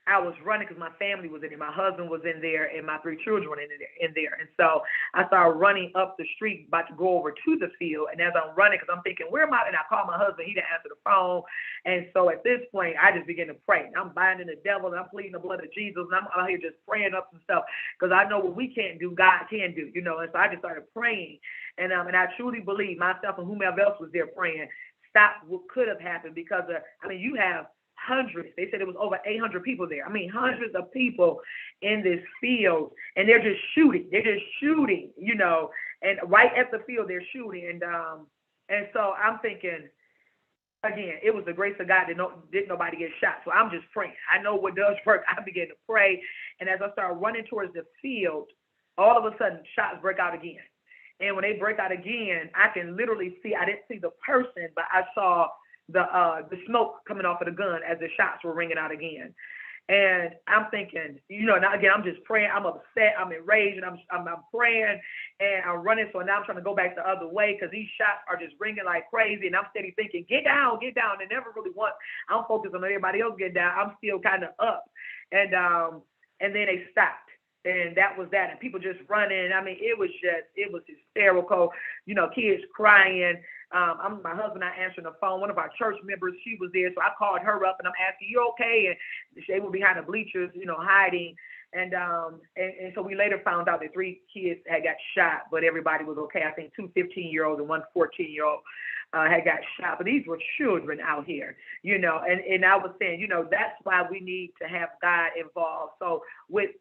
I was running because my family was in there. My husband was in there and my 3 children were in there. And so I started running up the street, about to go over to the field. And as I'm running, because I'm thinking, where am I? And I called my husband. He didn't answer the phone. And so at this point, I just began to pray. I'm binding the devil and I'm pleading the blood of Jesus. And I'm out here just praying up some stuff because I know what we can't do, God can do, And so I just started praying. And I truly believe myself and whomever else was there praying, stop what could have happened because, you have hundreds. They said it was over 800 people there. Hundreds of people in this field, and they're just shooting. And right at the field they're shooting. And so I'm thinking, again, it was the grace of God that didn't nobody get shot. So I'm just praying. I know what does work. I began to pray, and as I started running towards the field, all of a sudden shots break out again. And when they break out again, I can literally see. I didn't see the person, but I saw the smoke coming off of the gun as the shots were ringing out again. And I'm thinking, now again, I'm just praying. I'm upset. I'm enraged. And I'm praying and I'm running. So now I'm trying to go back the other way because these shots are just ringing like crazy. And I'm steady thinking, get down, get down. And never really once I'm focused on everybody else get down. I'm still kind of up. And then they stopped. And that was that. And people just running. It was hysterical. Kids crying. My husband, I answering the phone. One of our church members, she was there. So I called her up and I'm asking, you okay? And they were behind the bleachers, hiding. And so we later found out that three kids had got shot, but everybody was okay. I think two 15-year-olds and one 14-year-old had got shot. But these were children out here, and I was saying, that's why we need to have God involved. So with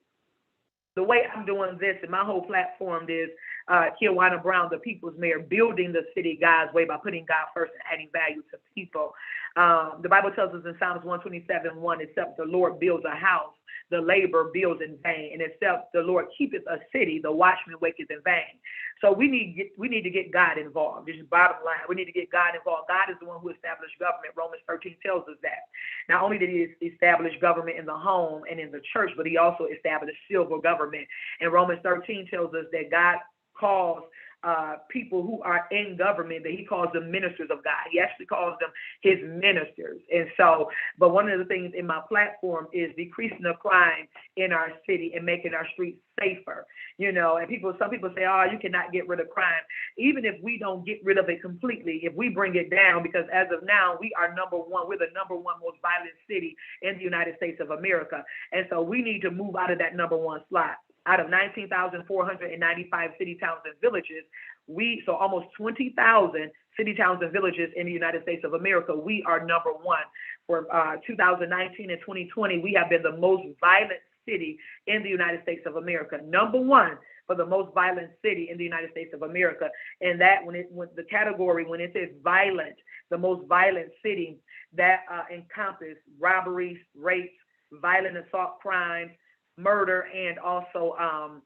the way I'm doing this, and my whole platform is Kiawana Brown, the people's mayor, building the city God's way by putting God first and adding value to people. The Bible tells us in Psalms 127:1, except the Lord builds a house, the labor builds in vain, and except the Lord keepeth a city, the watchman waketh in vain. So we need to get God involved. This is bottom line. We need to get God involved. God is the one who established government. Romans 13 tells us that. Not only did he establish government in the home and in the church, but he also established civil government. And Romans 13 tells us that God calls people who are in government, that he calls them ministers of God. He actually calls them his ministers. And so, but one of the things in my platform is decreasing the crime in our city and making our streets safer. And some people say, oh, you cannot get rid of crime. Even if we don't get rid of it completely, if we bring it down, because as of now, we are number one. We're the number one most violent city in the United States of America. And so we need to move out of that number one slot. Out of 19,495 city, towns, and villages, so almost 20,000 city, towns, and villages in the United States of America, we are number one. For 2019 and 2020, we have been the most violent city in the United States of America. Number one for the most violent city in the United States of America. And that when the category, when it says violent, the most violent city, that encompasses robberies, rapes, violent assault crimes, murder, and also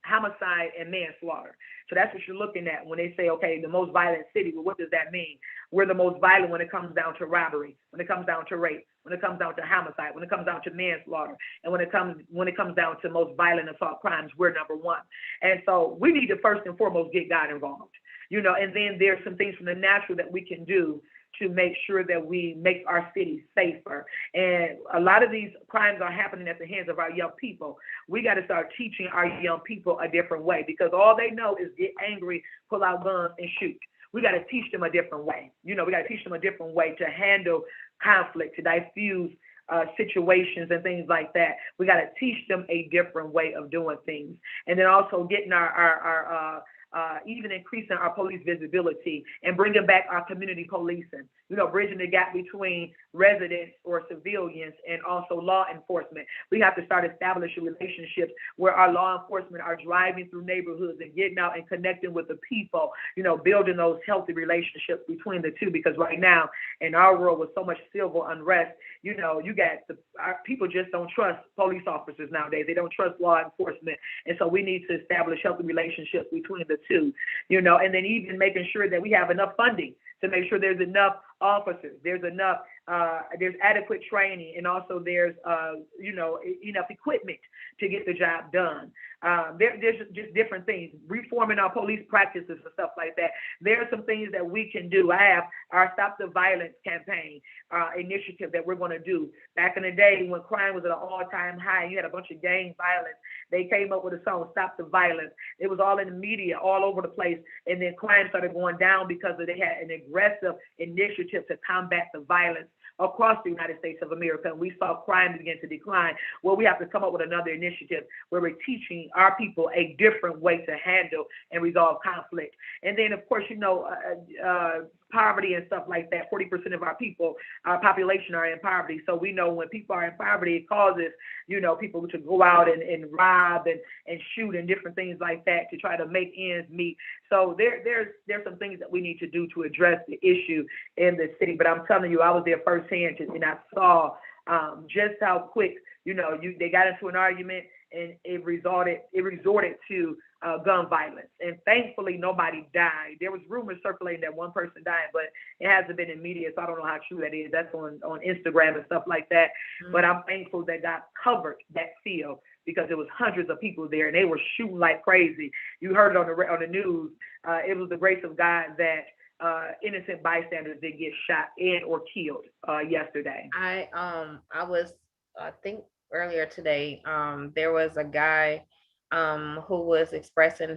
homicide and manslaughter. So that's what you're looking at when they say, okay, the most violent city. Well, what does that mean? We're the most violent when it comes down to robbery, when it comes down to rape, when it comes down to homicide, when it comes down to manslaughter, and when it comes down to most violent assault crimes, we're number one. And so we need to first and foremost get God involved, and then there's some things from the natural that we can do to make sure that we make our cities safer. And a lot of these crimes are happening at the hands of our young people. We got to start teaching our young people a different way, because all they know is get angry, pull out guns, and shoot. We got to teach them a different way. We got to teach them a different way to handle conflict, to diffuse situations and things like that. We got to teach them a different way of doing things. And then also getting our even increasing our police visibility and bringing back our community policing, bridging the gap between residents or civilians and also law enforcement. We have to start establishing relationships where our law enforcement are driving through neighborhoods and getting out and connecting with the people, building those healthy relationships between the two, because right now in our world with so much civil unrest, our people just don't trust police officers nowadays. They don't trust law enforcement. And so we need to establish healthy relationships between the two, and then even making sure that we have enough funding to make sure there's enough officers, there's adequate training, and also there's enough equipment to get the job done. There's just different things, reforming our police practices and stuff like that. There are some things that we can do. I have our Stop the Violence campaign initiative that we're going to do. Back in the day when crime was at an all-time high, you had a bunch of gang violence. They came up with a song, Stop the Violence. It was all in the media, all over the place, and then crime started going down because they had an aggressive initiative to combat the violence across the United States of America, and we saw crime begin to decline. Well, we have to come up with another initiative where we're teaching our people a different way to handle and resolve conflict. And then, of course, poverty and stuff like that. 40% of our population are in poverty. So we know when people are in poverty, it causes, people to go out and rob and shoot and different things like that to try to make ends meet. So there's some things that we need to do to address the issue in the city. But I'm telling you, I was there firsthand and I saw just how quick, they got into an argument and it resorted to gun violence. And thankfully, nobody died. There was rumors circulating that one person died, but it hasn't been in media, so I don't know how true that is. That's on Instagram and stuff like that. Mm-hmm. But I'm thankful that God covered that field, because there was hundreds of people there and they were shooting like crazy. You heard it on the news. It was the grace of God that innocent bystanders didn't get shot and or killed yesterday. I think earlier today, there was a guy who was expressing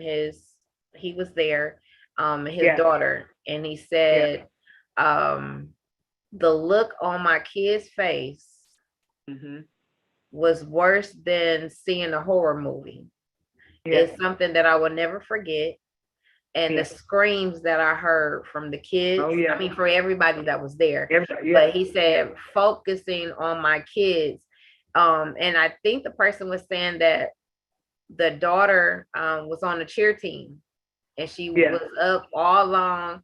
he was there, his daughter, and he said, the look on my kid's face, mm-hmm. was worse than seeing a horror movie. Yes. It's something that I will never forget. And the Yes. screams that I heard from the Oh kids, I yeah. mean, for everybody that was there, Everybody, but yeah. he said focusing on my kids. And I think the person was saying that the daughter was on the cheer team and she Yeah. was up all along,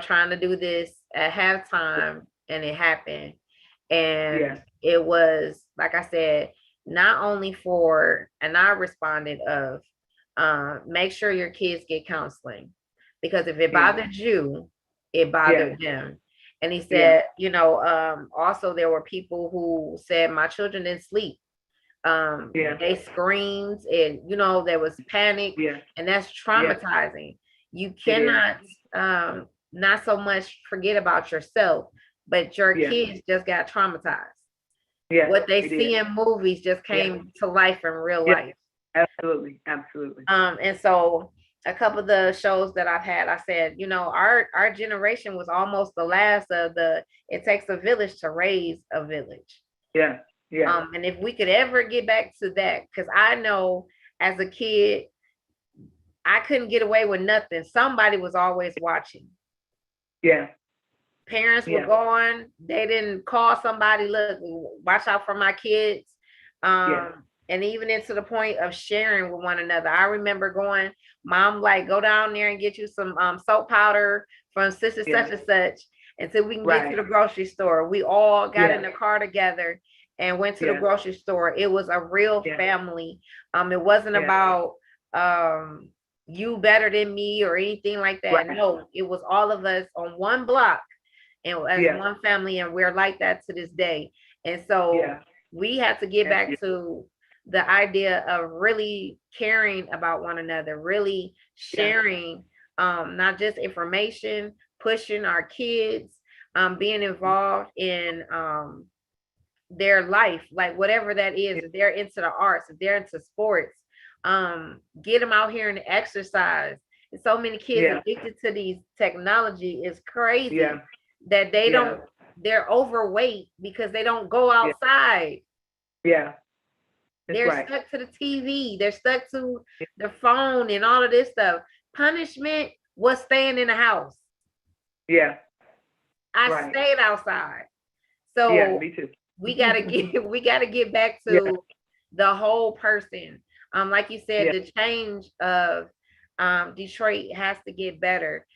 trying to do this at halftime, and it happened. Yeah. And it was, like I said, not only for, and I responded of, make sure your kids get counseling, because if it Yeah. bothered you, it Yeah. bothered them. And he Yeah. said, also there were people who said my children didn't sleep. Yeah. They screamed, and there was panic, Yeah. and that's Yeah. traumatizing. You It is. cannot not so much forget about yourself, but your Yeah. kids just got traumatized. Yeah. What they It see is. in movies just Yeah. came to life in real Yeah. life. Absolutely. Absolutely. And so a couple of the shows that I've had, I said, our generation was almost the last of the it takes a village to raise a village. Yeah. Yeah. And if we could ever get back to that, because I know as a kid, I couldn't get away with nothing. Somebody was always watching. Yeah. Parents were Yeah. gone. They didn't call somebody, look, watch out for my kids. Yeah. And even into the point of sharing with one another. I remember going, mom, like, go down there and get you some soap powder from sister Yeah. such and such until we can get to Right. the grocery store. We all got in Yeah. the car together and went to the Yeah. grocery store. It was a real Yeah. family. It wasn't Yeah. about you better than me or anything like that. Right. No, it was all of us on one block and as Yeah. one family, and we're like that to this day. And so Yeah. we have to get That's back to the idea of really caring about one another, really yeah. sharing, not just information, pushing our kids, being involved in their life, like whatever that is. Yeah. If they're into the arts, if they're into sports, get them out here and exercise. And so many kids Yeah. addicted to these technology is crazy Yeah. that they Yeah. don't, they're overweight because they don't go Yeah. outside. Yeah. That's They're right. stuck to the TV. They're stuck to the phone and all of this stuff. Punishment was staying in the house. Yeah. I Right. stayed outside. Yeah. So Me too. we gotta get back Yeah. to the whole person. Like you said, Yeah. the change of Detroit has to get better.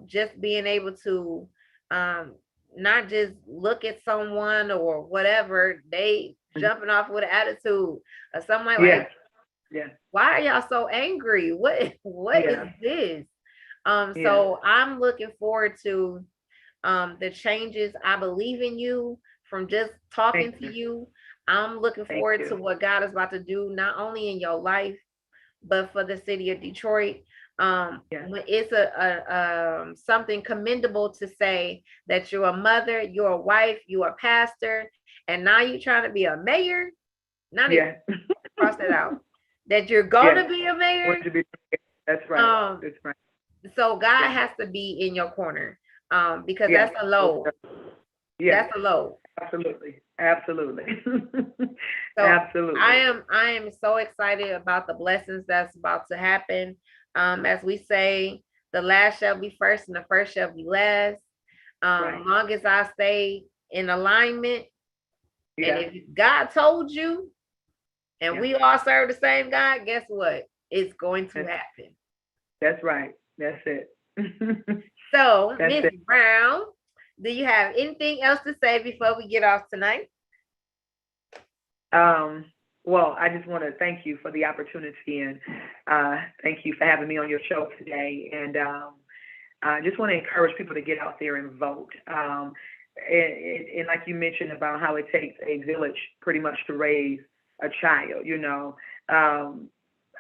Just being able to um not just look at someone or whatever, they jumping off with an attitude or something Yeah. like, Yeah. why are y'all so angry? What is Yeah. this? Yeah. So I'm looking forward to the changes. I believe in you from just Thank talking to you. you. I'm looking Thank forward to you. what God is about to do, not only in your life, but for the city of Detroit. Yeah. It's something commendable to say that you're a mother, you're a wife, you're a pastor, and now you're trying to be a mayor. Not even Yeah. cross that out. That you're Yeah. gonna be a mayor. Want to be. That's right. Um, That's right. so God Yeah. has to be in your corner. Because Yeah. that's a load. Yeah. That's a load. Absolutely. Absolutely. So I Absolutely. am I am so excited about the blessings that's about to happen. As we say, the last shall be first and the first shall be last. Right. Long as I stay in alignment, and Yeah. if God told you, and Yeah. we all serve the same God, guess what? It's going to That's, happen. that's right. That's it. So, That's Miss it. Brown, do you have anything else to say before we get off tonight? Um, well, I just want to thank you for the opportunity and thank you for having me on your show today. And I just want to encourage people to get out there and vote. And like you mentioned about how it takes a village pretty much to raise a child,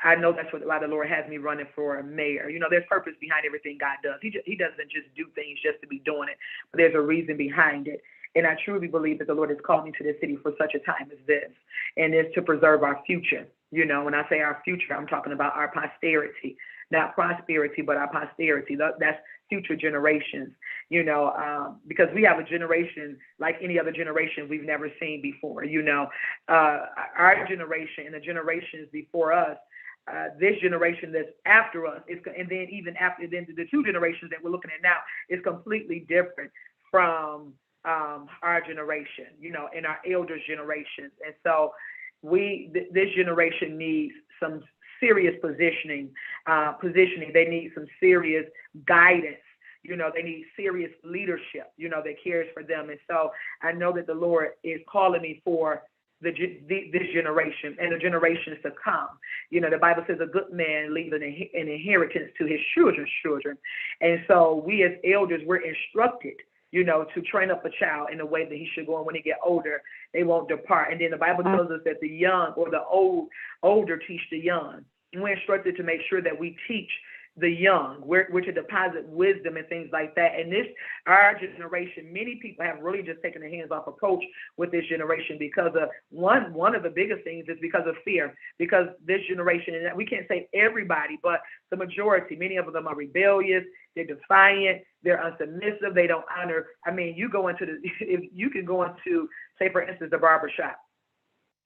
I know that's why the Lord has me running for a mayor. There's purpose behind everything God does. He doesn't just do things just to be doing it, but there's a reason behind it. And I truly believe that the Lord has called me to this city for such a time as this, and it's to preserve our future. You know, when I say our future, I'm talking about our posterity, not prosperity, but our posterity. That's future generations, because we have a generation like any other generation we've never seen before. Our generation and the generations before us, this generation that's after us, and then even after then the two generations that we're looking at now is completely different from our generation, and our elders' generations. And so this generation needs some serious positioning. They need some serious guidance. They need serious leadership, that cares for them. And so I know that the Lord is calling me for this generation and the generations to come. The Bible says a good man leaves an inheritance to his children's children. And so we as elders, we're instructed, to train up a child in the way that he should go, and when he get older, they won't depart. And then the Bible tells us that the young or the older teach the young. And we're instructed to make sure that we teach the young, we're to deposit wisdom and things like that. And our generation, many people have really just taken a hands-off approach with this generation because of one of the biggest things is because of fear. Because this generation, and we can't say everybody, but the majority, many of them are rebellious, they're defiant, they're unsubmissive, they don't honor. I mean, you can go into, say for instance, the barbershop,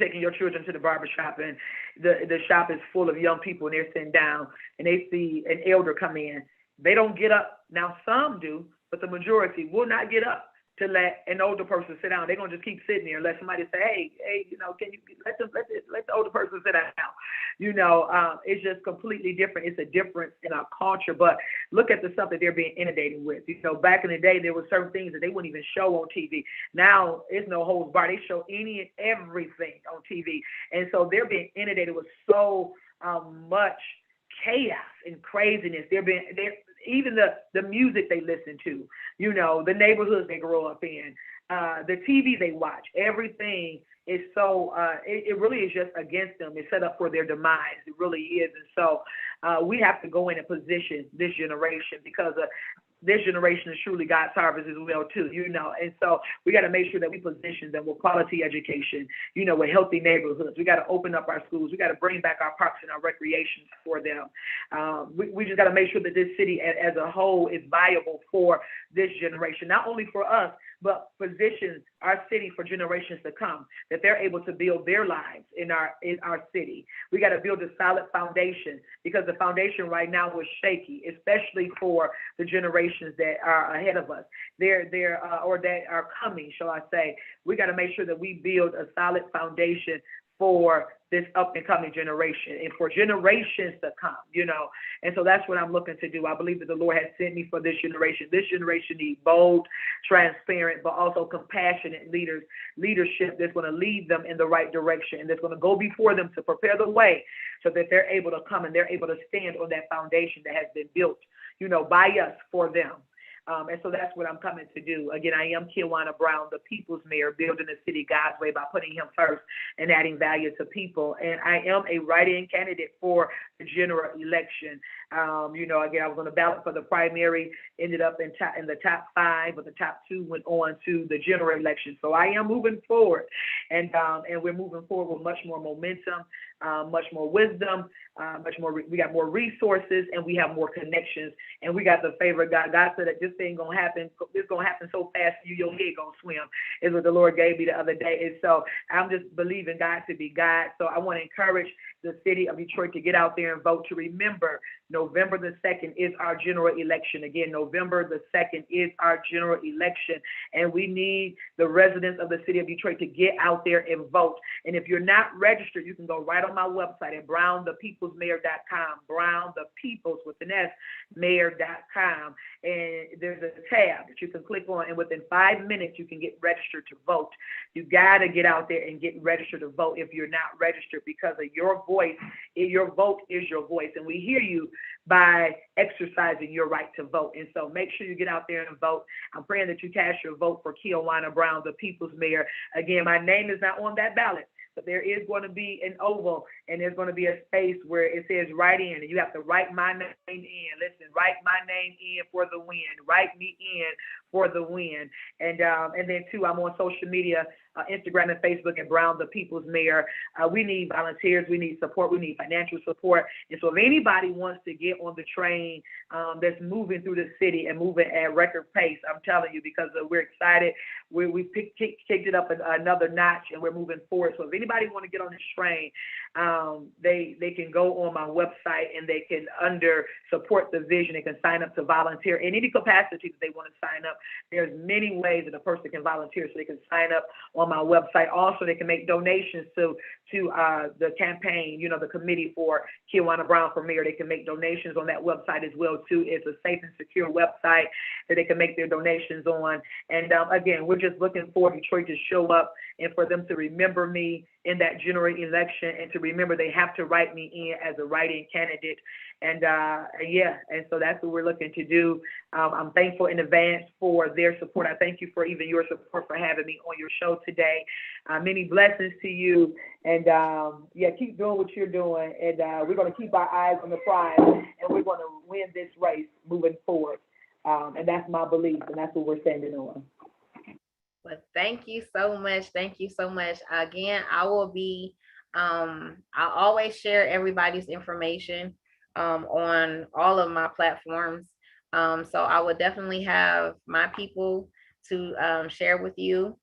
taking your children to the barbershop, and the shop is full of young people, and they're sitting down and they see an elder come in. They don't get up. Now some do, but the majority will not get up to let an older person sit down. They're gonna just keep sitting there unless somebody say, hey, can you let the older person sit down? It's just completely different. It's a difference in our culture. But look at the stuff that they're being inundated with. Back in the day, there were certain things that they wouldn't even show on TV. Now it's no holds barred. They show any and everything on TV, and so they're being inundated with so much chaos and craziness. Even the music they listen to, the neighborhoods they grow up in, the TV they watch, everything is so, it really is just against them. It's set up for their demise. It really is. And so we have to go in and position this generation, because this generation is truly God's harvest as well too, and so we got to make sure that we position them with quality education, with healthy neighborhoods. We got to open up our schools. We got to bring back our parks and our recreations for them. We just got to make sure that this city as a whole is viable for this generation, not only for us, but position our city for generations to come, that they're able to build their lives in our city. We got to build a solid foundation, because the foundation right now is shaky, especially for the generations that are ahead of us. Or that are coming, shall I say. We got to make sure that we build a solid foundation for this up and coming generation and for generations to come, And so that's what I'm looking to do. I believe that the Lord has sent me for this generation. This generation needs bold, transparent, but also compassionate leadership that's going to lead them in the right direction, and that's going to go before them to prepare the way so that they're able to come and they're able to stand on that foundation that has been built, by us for them. And so that's what I'm coming to do. Again, I am Kiawana Brown, the people's mayor, building the city God's way by putting him first and adding value to people. And I am a write-in candidate for the general election. Again, I was on the ballot for the primary, ended up in the top 5, but the top 2 went on to the general election. So I am moving forward, and we're moving forward with much more momentum, much more wisdom, much more. We got more resources, and we have more connections, and we got the favor of God. God said that this thing gonna happen. It's gonna happen so fast, your head gonna swim. Is what the Lord gave me the other day, and so I'm just believing God to be God. So I want to encourage the city of Detroit to get out there and vote. To remember, November the 2nd is our general election. Again, November the 2nd is our general election, and we need the residents of the city of Detroit to get out there and vote. And if you're not registered, you can go right on my website at brownthepeoplesmayor.com, brownthepeoples with an S, mayor.com, and there's a tab that you can click on, and within 5 minutes you can get registered to vote. You got to get out there and get registered to vote if you're not registered, because of your voice. Your vote is your voice, and we hear you by exercising your right to vote. And so make sure you get out there and vote. I'm praying that you cast your vote for Kiawana Brown, the people's mayor. Again, my name is not on that ballot, but there is going to be an oval, and there's going to be a space where it says write in, and you have to write my name in. Listen, write my name in for the win. Write me in for the win. And then too, I'm on social media, Instagram and Facebook at Brown the People's Mayor. We need volunteers, we need support, we need financial support. And so if anybody wants to get on the train that's moving through the city and moving at record pace, I'm telling you, because we're excited. We kicked it up another notch and we're moving forward. So if anybody want to get on this train, they can go on my website and they can under support the vision. They can sign up to volunteer in any capacity that they want to sign up. There's many ways that a person can volunteer, so they can sign up on my website. Also, they can make donations to the campaign, the committee for Kiawana Brown for mayor. They can make donations on that website as well too. It's a safe and secure website that they can make their donations on. And again, we're just looking for Detroit to show up and for them to remember me in that general election, and to remember they have to write me in as a write-in candidate. And and so that's what we're looking to do. I'm thankful in advance for their support. I thank you for even your support for having me on your show today. Many blessings to you, and keep doing what you're doing. And we're going to keep our eyes on the prize, and we're going to win this race moving forward. And that's my belief, and that's what we're standing on. Well, thank you so much. Thank you so much. Again, I will be, I always share everybody's information on all of my platforms. So I will definitely have my people to share with you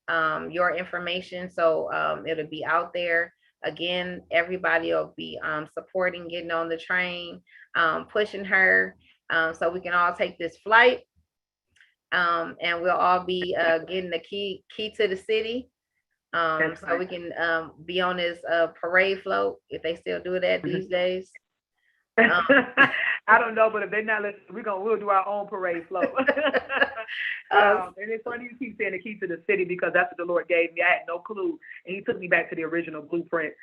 your information. So it'll be out there. Again, everybody will be supporting, getting on the train, pushing her so we can all take this flight. And we'll all be getting the key to the city, so we can be on this parade float, if they still do that these days. I don't know, but if they're not listening, we'll do our own parade float. And it's funny you keep saying the key to the city, because that's what the Lord gave me. I had no clue, and He took me back to the original blueprint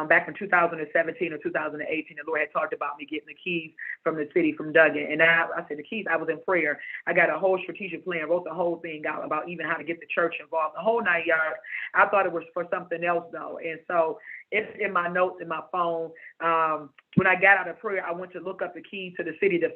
back in 2017 or 2018. The Lord had talked about me getting the keys from the city from Duggan, and I said the keys. I was in prayer. I got a whole strategic plan, wrote the whole thing out about even how to get the church involved, the whole 9 yards. I thought it was for something else though, and so it's in my notes in my phone. When I got out of prayer, I went to look up the key to the city to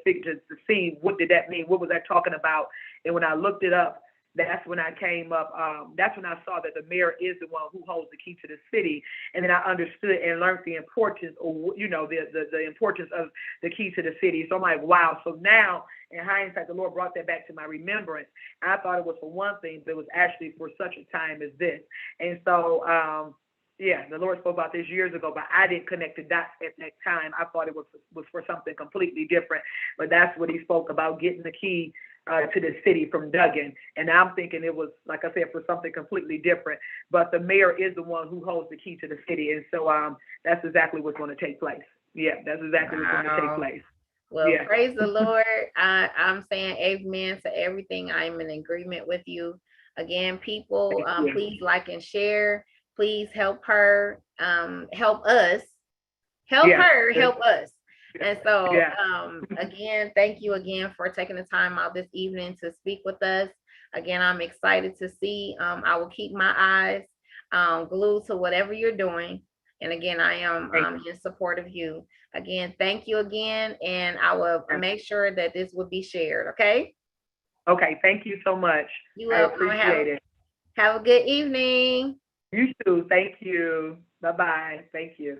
see what did that mean, what was that talking about. And when I looked it up, that's when I came up. That's when I saw that the mayor is the one who holds the key to the city. And then I understood and learned the importance, of the importance of the key to the city. So I'm like, wow. So now, in hindsight, the Lord brought that back to my remembrance. I thought it was for one thing, but it was actually for such a time as this. And so, the Lord spoke about this years ago, but I didn't connect the dots at that time. I thought it was for something completely different. But that's what He spoke about, getting the key to the city from Duggan. And I'm thinking it was, like I said, for something completely different. But the mayor is the one who holds the key to the city. And so that's exactly what's going to take place. Yeah, that's exactly what's going to take place. Well, praise the Lord. I'm saying amen to everything. I'm in agreement with you. Again, people, please like and share. Please help her, help us, help us. And so, again, thank you again for taking the time out this evening to speak with us. Again, I'm excited to see. I will keep my eyes glued to whatever you're doing. And again, I am in support of you. Again, thank you again. And I will make sure that this will be shared. Okay? Okay. Thank you so much. I appreciate it. Have a good evening. You too. Thank you. Bye-bye. Thank you.